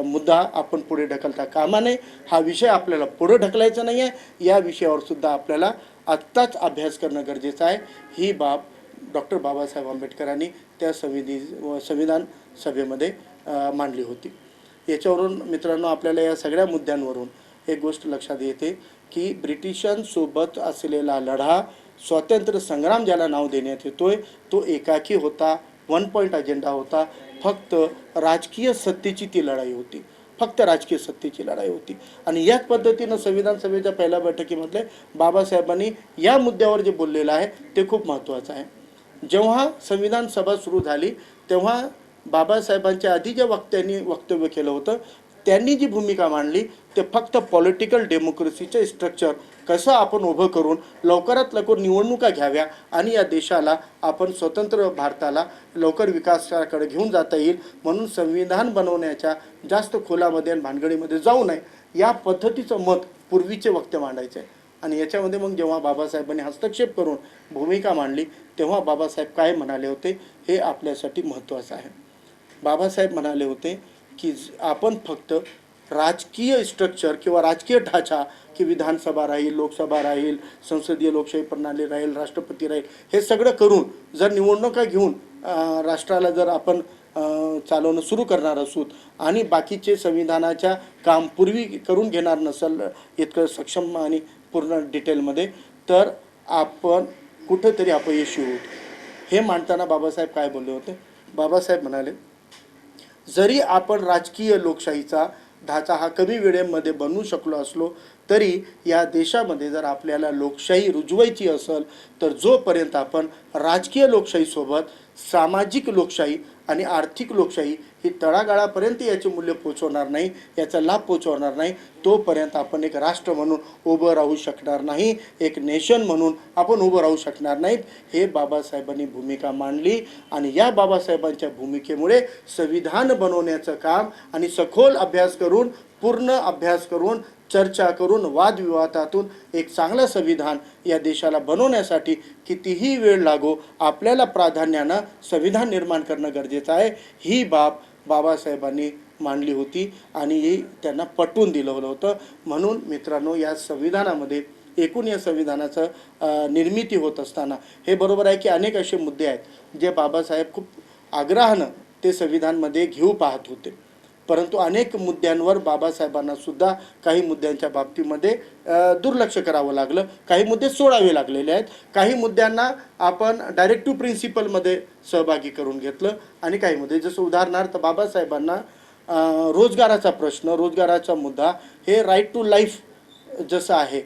मुद्दा आपण पुढे ढकलता कामा नये. हा विषय आपल्याला पुढे ढकलायचा नाही आहे. या विषयावर सुद्धा आपल्याला आत्ताच अभ्यास करणं गरजेचं आहे. ही बाब डॉक्टर बाबासाहेब आंबेडकरांनी त्या संविधान सभेमध्ये मांडली होती. याच्यावरून मित्रांनो आपल्याला या सगळ्या मुद्द्यांवरून एक गोष्ट लक्षात येते की ब्रिटिशांसोबत असलेला लढा, स्वातंत्र्य संग्राम ज्याला नाव देण्यात येतोय, तो एकाकी होता, वन पॉईंट अजेंडा होता. फक्त राजकीय सत्तेची ती लढाई होती, फक्त राजकीय सत्तेची लढाई होती. आणि याच पद्धतीनं संविधान सभेच्या पहिल्या बैठकीमधले बाबासाहेबांनी या मुद्द्यावर जे बोललेलं आहे ते खूप महत्त्वाचं आहे. जेव्हा संविधान सभा सुरू झाली तेव्हा बाबासाहेबांच्या आधी ज्या वक्त्यांनी वक्तव्य केलं होतं त्यांनी जी भूमिका मांडली ते फक्त पॉलिटिकल डेमोक्रेसीचे स्ट्रक्चर कसं आपण उभं करून लवकरात लवकर निवडणुका घ्याव्या आणि या देशाला आपण स्वतंत्र भारताला लवकर विकासाकडे घेऊन जाता येईल म्हणून संविधान बनवण्याच्या जास्त खोलामध्ये आणि भानगडीमध्ये जाऊ नये या पद्धतीचं मत पूर्वीचे वक्ते मांडायचे आहे. आणि याच्यामध्ये मग जेव्हा बाबासाहेबांनी हस्तक्षेप करून भूमिका मांडली तेव्हा बाबासाहेब काय म्हणाले होते हे आपल्यासाठी महत्त्वाचं आहे. बाबासाहेब म्हणाले होते की आपण फक्त राजकीय स्ट्रक्चर किंवा राजकीय ढाचा की विधानसभा राहील, लोकसभा राहील, संसदीय लोकशाही प्रणाली राहील, राष्ट्रपती राहील, हे सगळं करून जर निवडणुका घेऊन राष्ट्राला जर आपण चालवणं सुरू करणार असू आणि बाकीचे संविधानाच्या काम पूर्वी करून घेणार नसेल इतकं सक्षम आणि पूर्ण डिटेलमध्ये तर आपण कुठंतरी अपयशी होऊ. हे मांडताना बाबासाहेब काय बोलले होते? बाबासाहेब म्हणाले जरी आपण राजकीय लोकशाहीचा ढाचा हा कमी वेळेमध्ये बनवू शकलो असलो तरी या देशामध्ये जर आपल्याला लोकशाही रुजवायची असेल तर जोपर्यंत आपण राजकीय लोकशाहीसोबत सामाजिक लोकशाही आणि आर्थिक लोकशाही ही तळागाळापर्यंत याचे मूल्य पोचवणार नाही, याचा लाभ पोचवणार नाही, तोपर्यंत आपण एक राष्ट्र म्हणून उभं राहू शकणार नाही, एक नेशन म्हणून आपण उभं राहू शकणार नाहीत. हे बाबासाहेबांनी भूमिका मांडली आणि या बाबासाहेबांच्या भूमिकेमुळे संविधान बनवण्याचं काम आणि सखोल अभ्यास करून, पूर्ण अभ्यास करून, चर्चा करून, वादविवादातून एक चांगलं संविधान या देशाला बनवण्यासाठी कितीही वेळ लागो आपल्याला प्राधान्यानं संविधान निर्माण करणं गरजेचं आहे. ही बाब बाबासाहेबांनी मांडली होती आणि ही त्यांना पटवून दिलं होतं. म्हणून मित्रांनो या संविधानामध्ये एकूण या संविधानाचं निर्मिती होत असताना हे बरोबर आहे की अनेक असे मुद्दे आहेत जे बाबासाहेब खूप आग्रहानं ते संविधानमध्ये घेऊ पाहत होते, परंतु अनेक मुद्द्यांवर बाबासाहेबांना सुद्धा काही मुद्द्यांच्या बाबतीमध्ये दुर्लक्ष करावं लागलं, काही मुद्दे सोडावे लागलेले आहेत, काही मुद्द्यांना आपण डायरेक्टिव्ह प्रिन्सिपलमध्ये सहभागी करून घेतलं आणि काही मुद्दे जसं उदाहरणार्थ बाबासाहेबांना रोजगाराचा प्रश्न, रोजगाराचा मुद्दा, हे राईट टू लाईफ जसं आहे,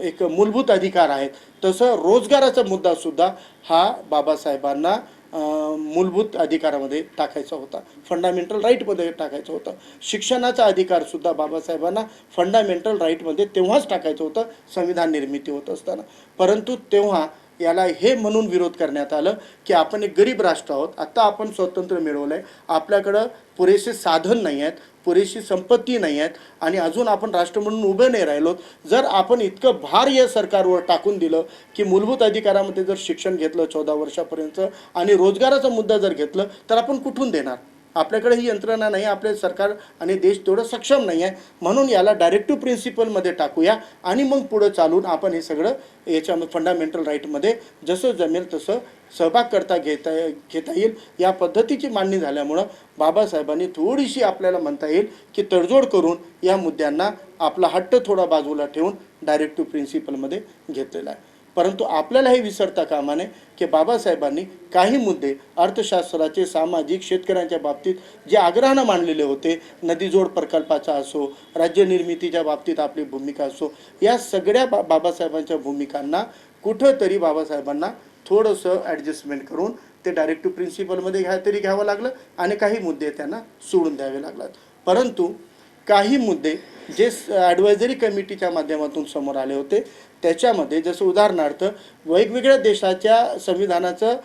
एक मूलभूत अधिकार आहेत, तसं रोजगाराचा मुद्दासुद्धा हा बाबासाहेबांना मूलभूत अधिकारामध्ये टाकायचा होता, फंडामेंटल राईटमध्ये टाकायचं होतं. शिक्षणाचा अधिकारसुद्धा बाबासाहेबांना फंडामेंटल राईटमध्ये तेव्हाच टाकायचं होतं संविधान निर्मिती होत असताना. परंतु तेव्हा याला हे म्हणून विरोध करण्यात आलं की आपण एक गरीब राष्ट्र आहोत, आत्ता आपण स्वातंत्र्य मिळवलं आहे, आपल्याकडं पुरेसे साधन नाही आहेत, पुरेशी संपत्ती नाही आहेत आणि अजून आपण राष्ट्र म्हणून उभे नाही राहिलो. जर आपण इतकं भार या सरकारवर टाकून दिलं की मूलभूत अधिकारामध्ये जर शिक्षण घेतलं 14 वर्षापर्यंत आणि रोजगाराचा मुद्दा जर घेतलं तर आपण कुठून देणार? आपल्याकडे ही यंत्रणा नाही, आपले सरकार आणि देश तेवढं सक्षम नाही आहे. म्हणून याला डायरेक्टिव्ह प्रिन्सिपलमध्ये टाकूया आणि मग पुढं चालून आपण हे सगळं याच्यामध्ये फंडामेंटल राईटमध्ये जसं जमेल तसं सहभाग घेता येईल या पद्धतीची मांडणी झाल्यामुळं बाबासाहेबांनी थोडीशी आपल्याला म्हणता येईल की तडजोड करून या मुद्द्यांना आपला हट्ट थोडा बाजूला ठेवून डायरेक्टिव्ह प्रिन्सिपलमध्ये घेतलेला आहे. परंतु आपल्याला हे विसरता कामा नये की बाबासाहेबांनी काही मुद्दे अर्थशास्त्राचे, सामाजिक, शेतकऱ्यांच्या बाबतीत जे आग्रहानं मांडलेले होते, नदीजोड प्रकल्पाचा असो, राज्य निर्मितीच्या बाबतीत आपली भूमिका असो, या सगळ्या बाबासाहेबांच्या भूमिकांना कुठंतरी बाबासाहेबांना थोडंसं ॲडजस्टमेंट करून ते डायरेक्टिव्ह प्रिन्सिपलमध्ये घ्यावं लागलं आणि काही मुद्दे त्यांना सोडून द्यावे लागतात. परंतु काही मुद्दे जे ॲडवायझरी कमिटीच्या माध्यमातून समोर आले होते त्याच्यामध्ये जसं उदाहरणार्थ वेगवेगळ्या देशाच्या संविधानाचं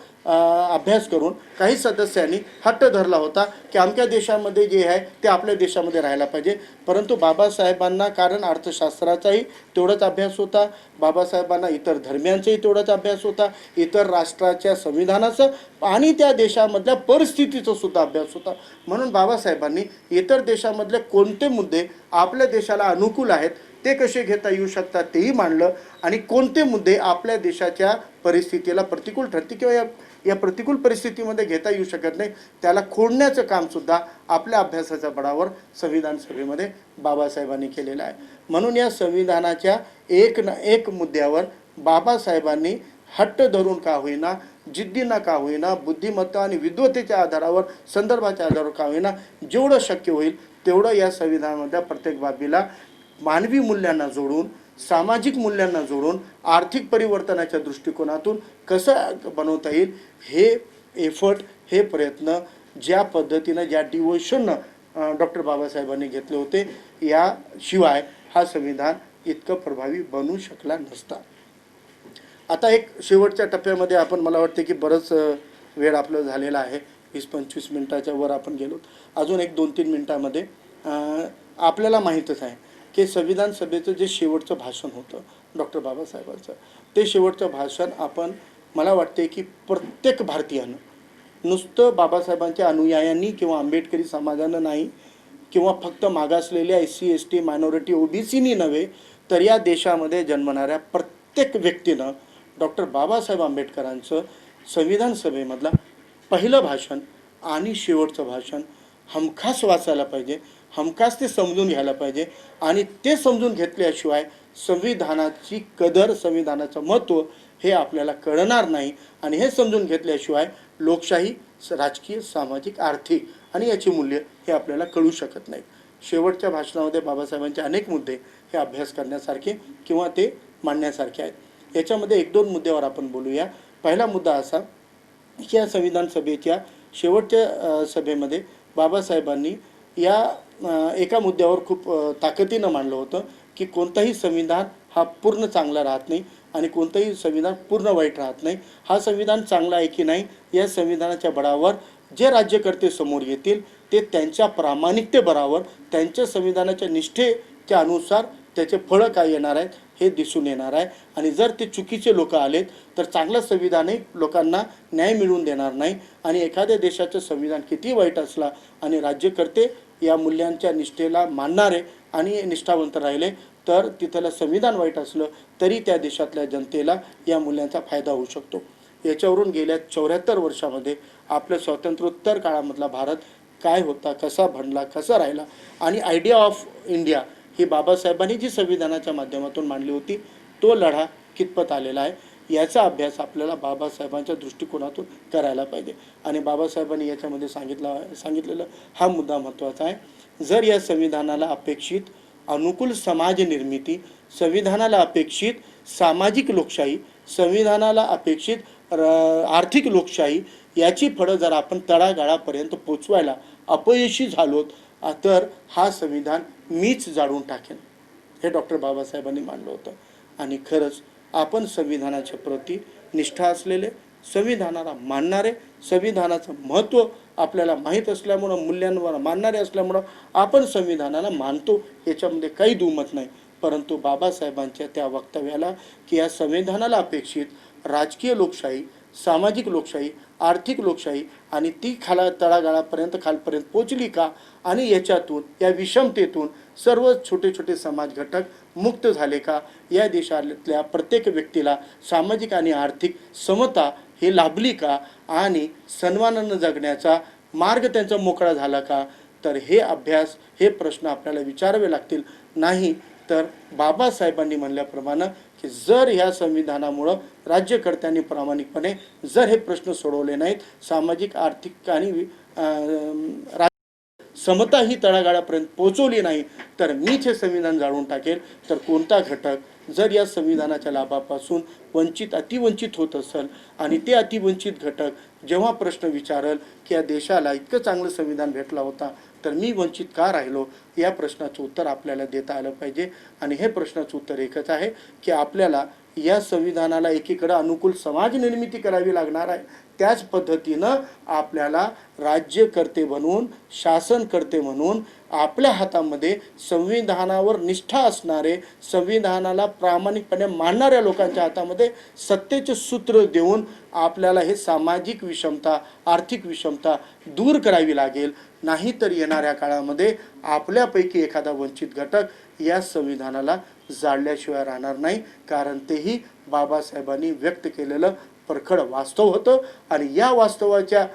अभ्यास करून काही सदस्यांनी हट्ट धरला होता की आमच्या देशामध्ये जे आहे ते आपल्या देशामध्ये राहायला पाहिजे. परंतु बाबासाहेबांना कारण अर्थशास्त्राचाही तेवढाच अभ्यास होता, बाबासाहेबांना इतर धर्मियांचाही तेवढाच अभ्यास होता, इतर राष्ट्राच्या संविधानाचं आणि त्या देशामधल्या परिस्थितीचा सुद्धा अभ्यास होता. म्हणून बाबासाहेबांनी इतर देशामधले कोणते मुद्दे आपल्या देशाला अनुकूल आहेत ते कसे घेता येऊ शकतात तेही मांडलं आणि कोणते मुद्दे आपल्या देशाच्या परिस्थितीला प्रतिकूल ठरते किंवा या प्रतिकूल परिस्थितीमध्ये घेता येऊ शकत नाही त्याला खोडण्याचं कामसुद्धा आपल्या अभ्यासाच्या बळावर संविधान सभेमध्ये बाबासाहेबांनी केलेलं आहे. म्हणून या संविधानाच्या एक मुद्द्यावर बाबासाहेबांनी हट्ट धरून का होईना, जिद्दीनं का होईना, बुद्धिमत्ता आणि विद्वत्तेच्या आधारावर, संदर्भाच्या आधारावर का होईना, जेवढं शक्य होईल तेवढं या संविधानामधल्या प्रत्येक बाबीला मानवी मूल्यांना जोडून, सामाजिक मूल्यांना जोडून, आर्थिक परिवर्तनाच्या दृष्टिकोनातून कसं बनवता येईल हे एफर्ट, हे प्रयत्न ज्या पद्धतीनं, ज्या डिवोशननं डॉक्टर बाबासाहेबांनी घेतले होते, याशिवाय हा संविधान इतकं प्रभावी बनू शकला नसता. आता एक शेवटच्या टप्प्यामध्ये आपण, मला वाटते की बरंच वेळ आपलं झालेला आहे, 20-25 मिनटाच्या वर आपण गेलो. अजून एक 2-3 मिनटामध्ये आपल्याला माहीतच आहे की संविधान सभेचं जे शेवटचं भाषण होतं डॉक्टर बाबासाहेबांचं, ते शेवटचं भाषण आपण, मला वाटते की प्रत्येक भारतीयानं, नुसतं बाबासाहेबांच्या अनुयायांनी किंवा आंबेडकरी समाजानं नाही किंवा फक्त मागासलेल्या SC ST मायनॉरिटी OBCनी नव्हे तर या देशामध्ये जन्मणाऱ्या प्रत्येक व्यक्तीनं डॉक्टर बाबासाहेब आंबेडकरांचं संविधान सभेमधलं पहिलं भाषण आणि शेवटचं भाषण हमखास वाचायला पाहिजे, हमखास ते समजून घ्यायला पाहिजे. आणि ते समजून घेतल्याशिवाय संविधानाची कदर, संविधानाचं महत्त्व हे आपल्याला कळणार नाही आणि हे समजून घेतल्याशिवाय लोकशाही, राजकीय, सामाजिक, आर्थिक आणि याची मूल्य हे आपल्याला कळू शकत नाही. शेवटच्या भाषणामध्ये बाबासाहेबांचे अनेक मुद्दे हे अभ्यास करण्यासारखे किंवा ते मांडण्यासारखे आहेत. याच्यामध्ये 1-2 मुद्द्यावर आपण बोलूया. पहिला मुद्दा असा की या संविधान सभेच्या शेवटच्या सभेमध्ये बाबासाहेबांनी या एका मुद्द्यावर खूप ताकदीनं मांडलं होतं की कोणताही संविधान हा पूर्ण चांगला राहत नाही आणि कोणतंही संविधान पूर्ण वाईट राहत नाही. हा संविधान चांगला आहे की नाही या संविधानाच्या बळावर जे राज्यकर्ते समोर येतील ते त्यांच्या प्रामाणिकतेबरोबर, त्यांच्या संविधानाच्या निष्ठेच्या अनुसार त्याचे फळं काय येणार आहेत हे दिसून येणार आहे. आणि जर ते चुकीचे लोक आलेत तर चांगलं संविधानही लोकांना न्याय मिळवून देणार नाही. आणि एखाद्या देशाचं संविधान किती वाईट असला आणि राज्यकर्ते या मूल्यांच्या निष्ठेला मानणारे आणि निष्ठावंत राहिले तर तिथलं संविधान वाईट असलं तरी त्या देशातल्या जनतेला या मूल्यांचा फायदा होऊ शकतो. याच्यावरून गेल्या 74 वर्षामध्ये आपल्या स्वातंत्र्योत्तर काळामधला भारत काय होता, कसा बनला, कसा राहिला आणि आयडिया ऑफ इंडिया ही बाबासाहेबांनी जी संविधानाच्या माध्यमातून मांडली होती तो लढा कितपत आलेला आहे याचा अभ्यास आपल्याला बाबासाहेबांच्या दृष्टिकोनातून करायला पाहिजे. आणि बाबासाहेबांनी याच्यामध्ये सांगितलेलं हा मुद्दा महत्त्वाचा आहे. जर या संविधानाला अपेक्षित अनुकूल समाज निर्मिती, संविधानाला अपेक्षित सामाजिक लोकशाही, संविधानाला अपेक्षित आर्थिक लोकशाही याची फळं जर आपण तळागाळापर्यंत पोचवायला अपयशी झालोत तर हा संविधान मीच जाळून टाकेन, हे डॉक्टर बाबासाहेबांनी मानलं होतं. आणि खरंच आपण संविधानाच्या प्रती निष्ठा असलेले, संविधानाला मानणारे, संविधानाचं महत्त्व आपल्याला माहीत असल्यामुळं, मूल्यांवर मानणारे असल्यामुळं आपण संविधानाला मानतो, याच्यामध्ये काही दुमत नाही. परंतु बाबासाहेबांच्या त्या वक्तव्याला की या संविधानाला अपेक्षित राजकीय लोकशाही, सामाजिक लोकशाही, आर्थिक लोकशाही आणि ती तळागाळापर्यंत खालपर्यंत पोचली का, आणि याच्यातून या विषमतेतून सर्व छोटे छोटे समाज घटक मुक्त झाले का, या देशातल्या प्रत्येक व्यक्तीला सामाजिक आणि आर्थिक समता हे लाभली का, आणि सन्मानानं जगण्याचा मार्ग त्यांचा मोकळा झाला का, तर हे अभ्यास, हे प्रश्न आपल्याला विचारावे लागतील. नाही तर बाबासाहेबांनी म्हणल्याप्रमाणे की जर ह्या संविधानामुळं राज्यकर्त्यांनी प्रामाणिकपणे जर हे प्रश्न सोडवले नाहीत, सामाजिक, आर्थिक आणि समता ही तळागाळापर्यंत पोचवली नाही, तर मीच हे संविधान जाळून टाकेल. तर कोणता घटक जर या संविधानाच्या लाभापासून अतिवंचित होत असेल आणि ते अतिवंचित घटक जेव्हा प्रश्न विचारल की या देशाला इतकं चांगलं संविधान भेटला होता तर मी वंचित का राहिलो, या प्रश्नाचं उत्तर आपल्याला देता आलं पाहिजे. आणि हे प्रश्नाचं उत्तर एकच आहे की आपल्याला या संविधानाला एकीकडे अनुकूल समाज निर्मिती करावी लागणार आहे, त्याच पद्धतीनं आपल्याला राज्यकर्ते बनून, शासनकर्ते म्हणून आपल्या हातामध्ये संविधानावर निष्ठा असणारे, संविधानाला प्रामाणिकपणे मानणाऱ्या लोकांच्या हातामध्ये सत्तेचे सूत्र देऊन आपल्याला हे सामाजिक विषमता, आर्थिक विषमता दूर करावी लागेल. नाहीतर येणाऱ्या काळामध्ये आपल्यापैकी एखादा वंचित घटक या संविधानाला जाळल्याशिवाय राहणार नाही, कारण तेही बाबासाहेबांनी व्यक्त केलेलं परखड वास्तव होतं. आणि या वास्तवाच्या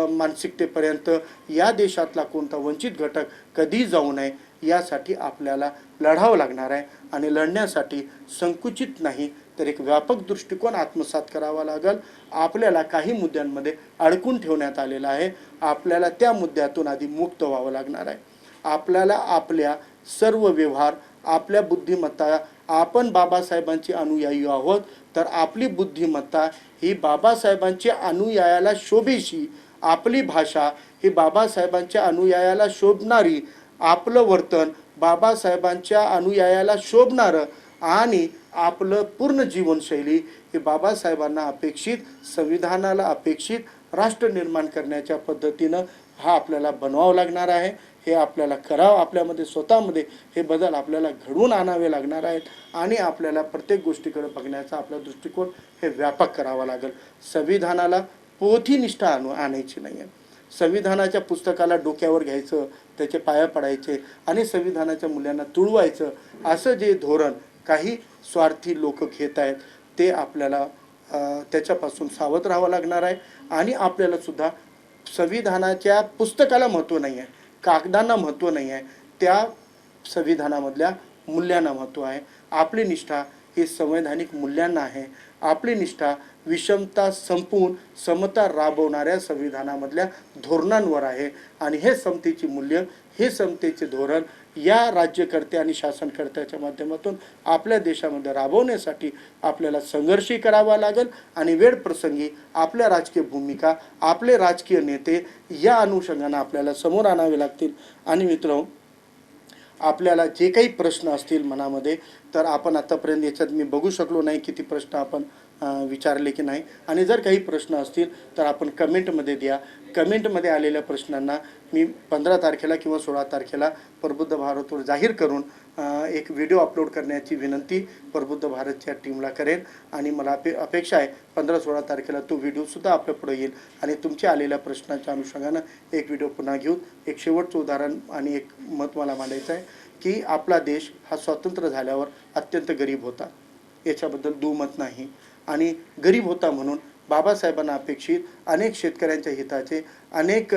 मानसिकतेपर्यंत या देशातला कोणता वंचित घटक कधी जाऊ नये यासाठी आपल्याला लढावं लागणार आहे. आणि लढण्यासाठी संकुचित नाही तर एक व्यापक दृष्टिकोन आत्मसात करावा लागेल. आपल्याला काही मुद्द्यांमध्ये अडकून ठेवण्यात आलेला आहे, आपल्याला त्या मुद्द्यातून आधी मुक्त व्हावं लागणार आहे. आपल्याला आपल्या सर्व व्यवहार, आपल्या बुद्धिमत्ता, आपण बाबासाहेबांची अनुयायी आहोत तर आपली बुद्धिमत्ता ही बाबासाहेबांच्या अनुयायाला शोभेशी, आपली भाषा ही बाबासाहेबांच्या अनुयायाला शोभणारी, आपलं वर्तन बाबासाहेबांच्या अनुयायाला शोभणारं, आणि आपलं पूर्ण जीवनशैली ही बाबासाहेबांना अपेक्षित, संविधानाला अपेक्षित राष्ट्र निर्माण करण्याच्या पद्धतीनं हा आपल्याला बनवावं लागणार आहे. हे आपल्याला करावं, आपल्यामध्ये स्वतःमध्ये हे बदल आपल्याला घडवून आणावे लागणार आहेत. आणि आपल्याला प्रत्येक गोष्टीकडे बघण्याचा आपला दृष्टिकोन हे व्यापक करावा लागेल. संविधानाला पोथीनिष्ठा आणायची नाही आहे. संविधानाच्या पुस्तकाला डोक्यावर घ्यायचं, त्याचे पाया पडायचे आणि संविधानाच्या मूल्यांना तुळवायचं, असं जे धोरण काही स्वार्थी लोक घेत आहेत ते आपल्याला त्याच्यापासून सावध राहावं लागणार आहे. आणि आपल्याला सुद्धा संविधानाच्या पुस्तकाला महत्त्व नाही आहे, कागदांना महत्त्व नाही आहे, त्या संविधानामधल्या मूल्यांना महत्त्व आहे. आपली निष्ठा ही संवैधानिक मूल्यांना आहे. आपली निष्ठा विषमता संपवून समता राबवणाऱ्या संविधानामधल्या धोरणांवर आहे. आणि हे समतेची मूल्य, हे समतेचे धोरण या राज्यकर्ते आणि शासनकर्त्याच्या माध्यमातून आपल्या देशामध्ये राबवण्यासाठी आपल्याला संघर्षही करावा लागेल. आणि वेळ प्रसंगी आपल्या राजकीय भूमिका, आपले राजकीय नेते या अनुषंगाने आपल्याला समोर आणावे लागतील. आणि मित्रांनो, आपल्याला जे काही प्रश्न असतील मनामध्ये, तर आपण आतापर्यंत याच्यात मी बघू शकलो नाही किती प्रश्न आपण विचारले की नाही. आणि जर काही प्रश्न असतील तर आपण कमेंटमध्ये द्या. कमेंटमध्ये आलेल्या प्रश्नांना मी 15 तारखेला किंवा 16 तारखेला प्रबुद्ध भारतवर जाहीर करून एक व्हिडिओ अपलोड करण्याची विनंती प्रबुद्ध भारतच्या टीमला करेन. आणि मला अपेक्षा आहे 15-16 तारखेला तो व्हिडिओसुद्धा आपल्या पुढे येईल. आणि तुमच्या आलेल्या प्रश्नाच्या अनुषंगानं एक व्हिडिओ पुन्हा घेऊन एक शेवटचं उदाहरण आणि एक मत मला मांडायचं आहे की आपला देश हा स्वतंत्र झाल्यावर अत्यंत गरीब होता, याच्याबद्दल दुमत नाही. आणि गरीब होता म्हणून बाबासाहेबांना अपेक्षित अनेक शेतकऱ्यांच्या हिताचे, अनेक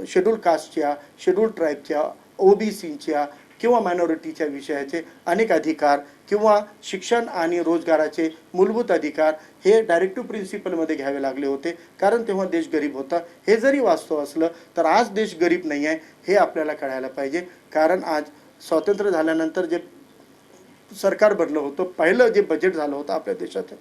शेड्यूल कास्टच्या, शेड्यूल ट्राईबच्या, OBCच्या किंवा मायनॉरिटीच्या विषयाचे अनेक अधिकार किंवा शिक्षण आणि रोजगाराचे मूलभूत अधिकार हे डायरेक्टिव्ह प्रिन्सिपलमध्ये घ्यावे लागले होते, कारण तेव्हा देश गरीब होता. हे जरी वास्तव असलं तर आज देश गरीब नाही आहे हे आपल्याला कळायला पाहिजे. कारण आज स्वातंत्र्य झाल्यानंतर जे सरकार बनलं होतं, पहिलं जे बजेट झालं होतं आपल्या देशात,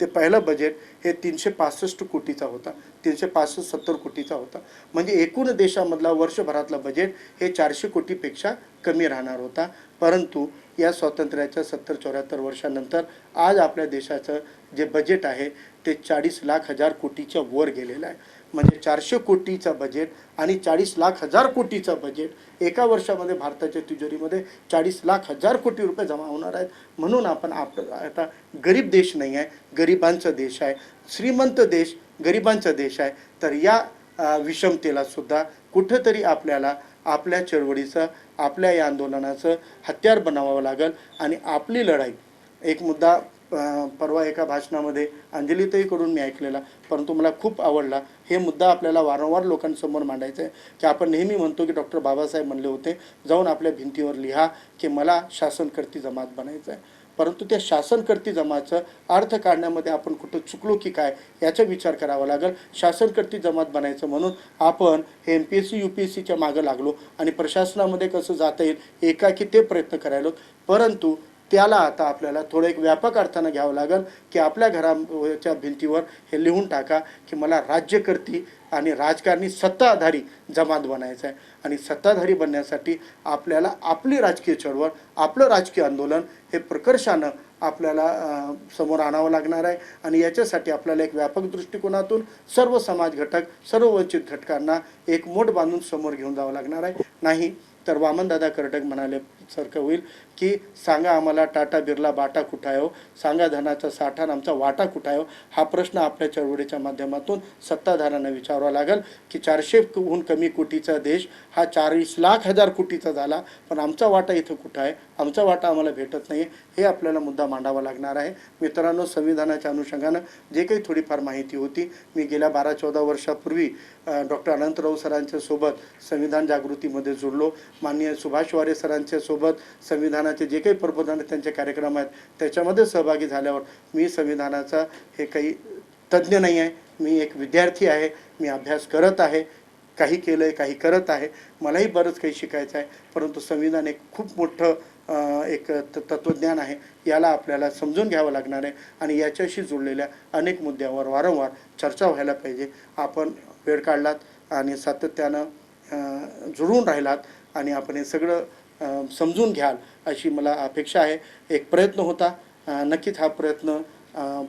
ते पहिलं बजेट हे 365 कोटीचा होता, 365-70 कोटीचा होता. म्हणजे एकूण देशामधला वर्षभरातला बजेट हे 400 कोटीपेक्षा कमी राहणार होता. परंतु या स्वातंत्र्याच्या 70-74 वर्षानंतर आज आपल्या देशाचं जे बजेट आहे ते 40,00,000 कोटीच्या वर गेलेलं आहे. म्हणजे 400 कोटीचा बजेट आणि 40,00,000 कोटीचा बजेट एका वर्षामध्ये भारताच्या तिजोरीमध्ये 40,00,000 कोटी रुपये जमा होणार आहेत. म्हणून आपण आता गरीब देश नाही आहे, गरिबांचा देश आहे. श्रीमंत देश गरिबांचा देश आहे. तर या विषमतेला सुद्धा कुठंतरी आपल्याला आपल्या चळवळीचं, आपल्या या आंदोलनाचं हत्यार बनावावं लागेल. आणि आपली लढाई, एक मुद्दा परवा एका भाषणामध्ये अंजलीताईकडून मी ऐकलेला, परंतु मला खूप आवडला. हे मुद्दा आपल्याला वारंवार लोकांसमोर मांडायचा आहे की आपण नेहमी म्हणतो की डॉक्टर बाबासाहेब म्हणले होते, जाऊन आपल्या भिंतीवर लिहा की मला शासनकर्ती जमात बनायचं आहे. परंतु त्या शासनकर्ती जमातचं अर्थ काढण्यामध्ये आपण कुठं चुकलो की काय याचा विचार करावा लागेल. शासनकर्ती जमात बनायचं म्हणून आपण हे MPSC UPSCच्या मागं लागलो आणि प्रशासनामध्ये कसं जाता येईल एकाकी ते प्रयत्न करायलो. परंतु त्याला आता आपल्याला थोडं एक व्यापक अर्थानं घ्यावं लागेल की आपल्या घराच्या भिंतीवर हे लिहून टाका की मला राज्यकर्ती आणि राजकारणी सत्ताधारी जमात बनायचं आहे. आणि सत्ताधारी बनण्यासाठी आपल्याला आपली राजकीय चळवळ, आपलं राजकीय आंदोलन हे प्रकर्षानं आपल्याला समोर आणावं लागणार आहे. आणि याच्यासाठी आपल्याला एक व्यापक दृष्टिकोनातून सर्व समाज घटक, सर्व वंचित घटकांना एक मोठ बांधून समोर घेऊन जावं लागणार आहे. नाही तर वामनदादा कर्डक म्हणाले सारखं होईल की सांगा आम्हाला टाटा बिर्ला बाटा कुठं आहे हो, सांगा धनाचा साठा आणि आमचा वाटा कुठं आहे हो. हा प्रश्न आपल्या चळवळीच्या माध्यमातून सत्ताधाऱ्यांना विचारावा लागेल की 400हून कमी कोटीचा देश हा 40,00,000 कोटीचा झाला, पण आमचा वाटा इथं कुठं आहे, आमचा वाटा आम्हाला भेटत नाही. हे आपल्याला मुद्दा मांडावा लागणार आहे. मित्रांनो, संविधानाच्या अनुषंगानं जे काही थोडीफार माहिती होती, मी गेल्या 12-14 वर्षापूर्वी डॉक्टर अनंतराव सरांच्या सोबत संविधान जागृतीमध्ये जुळलो. माननीय सुभाष वारे सरांच्या सोबत संविधानाचे जे काही प्रबोधन त्यांचे कार्यक्रम आहेत त्याच्यामध्ये सहभागी झाल्यावर मी संविधानाचा हे काही तज्ज्ञ नाही आहे, मी एक विद्यार्थी आहे. मी अभ्यास करत आहे, काही केलं आहे, काही करत आहे, मलाही बरंच काही शिकायचं आहे. परंतु संविधान एक खूप मोठं एक तत्त्वज्ञान आहे, याला आपल्याला समजून घ्यावं लागणार आहे. आणि याच्याशी जुळलेल्या अनेक मुद्द्यावर वारंवार चर्चा व्हायला पाहिजे. आपण वेळ काढलात आणि सातत्यानं जुळून राहिलात आणि आपण हे सगळं समजून घ्याल अशी मला अपेक्षा आहे. एक प्रयत्न होता, नक्कीच हा प्रयत्न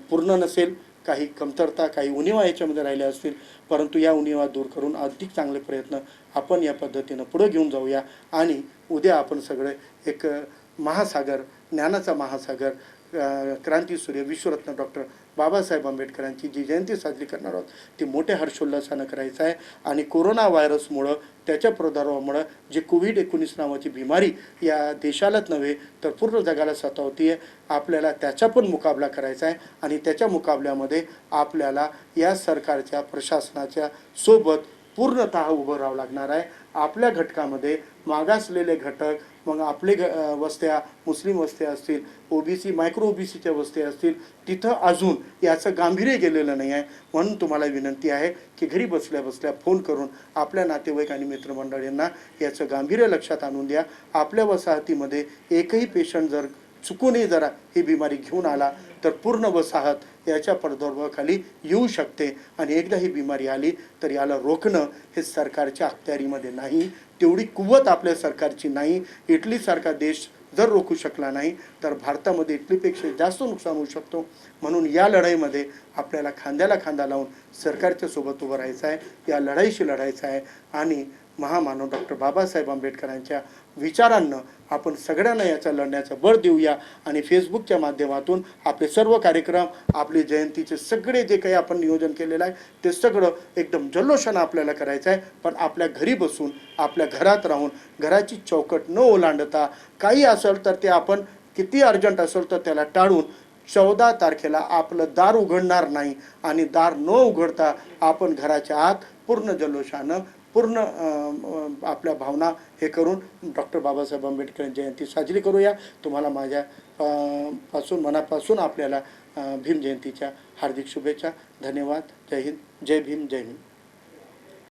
पूर्ण नसेल, काही कमतरता, काही उणिवा याच्यामध्ये राहिल्या असतील, परंतु या उणिवा दूर करून अधिक चांगले प्रयत्न आपण या पद्धतीनं पुढे घेऊन जाऊया. आणि उद्या आपण सगळे एक महासागर, ज्ञानाचा महासागर, क्रांतीसूर्य विश्वरत्न डॉक्टर बाबासाहेब आंबेडकरांची जी जयंती साजरी करणार आहोत ती मोठ्या हर्षोल्लासानं करायचं आहे. आणि कोरोना व्हायरसमुळं, त्याच्या प्रादुर्भावामुळं जे कोविड-19 नावाची बिमारी या देशालाच नव्हे तर पूर्ण जगाला सतावती आहे, आपल्याला त्याचा पण मुकाबला करायचा आहे. आणि त्याच्या मुकाबल्यामध्ये आपल्याला या सरकारच्या, प्रशासनाच्या सोबत पूर्णतः उभं राहावं लागणार आहे. आपल्या घटकामध्ये मागासलेले घटक, मग आपले वस्त्या, मुस्लिम वस्त्या असतील, OBC, मायक्रो OBCच्या वस्त्या असतील, तिथं अजून याचं गांभीर्य गेलेलं नाही आहे. म्हणून तुम्हाला विनंती आहे की घरी बसल्या बसल्या फोन करून आपल्या नातेवाईक आणि मित्रमंडळींना याचं गांभीर्य लक्षात आणून द्या. आपल्या वसाहतीमध्ये एकही पेशंट जर चुकूनही जरा ही बिमारी घेऊन आला तर पूर्ण वसाहत याच्या प्रादुर्भावाखाली येऊ शकते. आणि एकदा ही बिमारी आली तर याला रोखणं हे सरकारच्या अखत्यारीमध्ये नाही, तेवढी कुवत आपल्या सरकारची नाही. इटलीसारखा देश जर रोखू शकला नाही तर भारतामध्ये इटलीपेक्षा जास्त नुकसान होऊ शकतो. म्हणून या लढाईमध्ये आपल्याला खांद्याला खांदा लावून सरकारच्या सोबत उभं राहायचं आहे, या लढाईशी लढायचं आहे. आणि महामानव डॉक्टर बाबासाहेब आंबेडकरांच्या विचारांना आपण सगळ्यांना याचा लढण्याचं बळ देऊया. आणि फेसबुकच्या माध्यमातून आपले सर्व कार्यक्रम, आपले जयंतीचे सगळे जे काही आपण नियोजन केलेलं आहे ते सगळं एकदम जल्लोषानं आपल्याला करायचं आहे. पण आपल्या घरी बसून, आपल्या घरात राहून, घराची चौकट न ओलांडता, काही असेल तर ते आपण किती अर्जंट असेल तर त्याला टाळून 14 तारखेला आपलं दार उघडणार नाही. आणि दार न उघडता आपण घराच्या आत पूर्ण जल्लोषानं, पूर्ण आपल्या भावना हे करून डॉक्टर बाबासाहेब आंबेडकर जयंती साजरी करूया. तुम्हाला माझ्या पासून मनापासून आपल्याला भीम जयंतीच्या हार्दिक शुभेच्छा. धन्यवाद. जय हिंद. जय भीम. जय हिंद.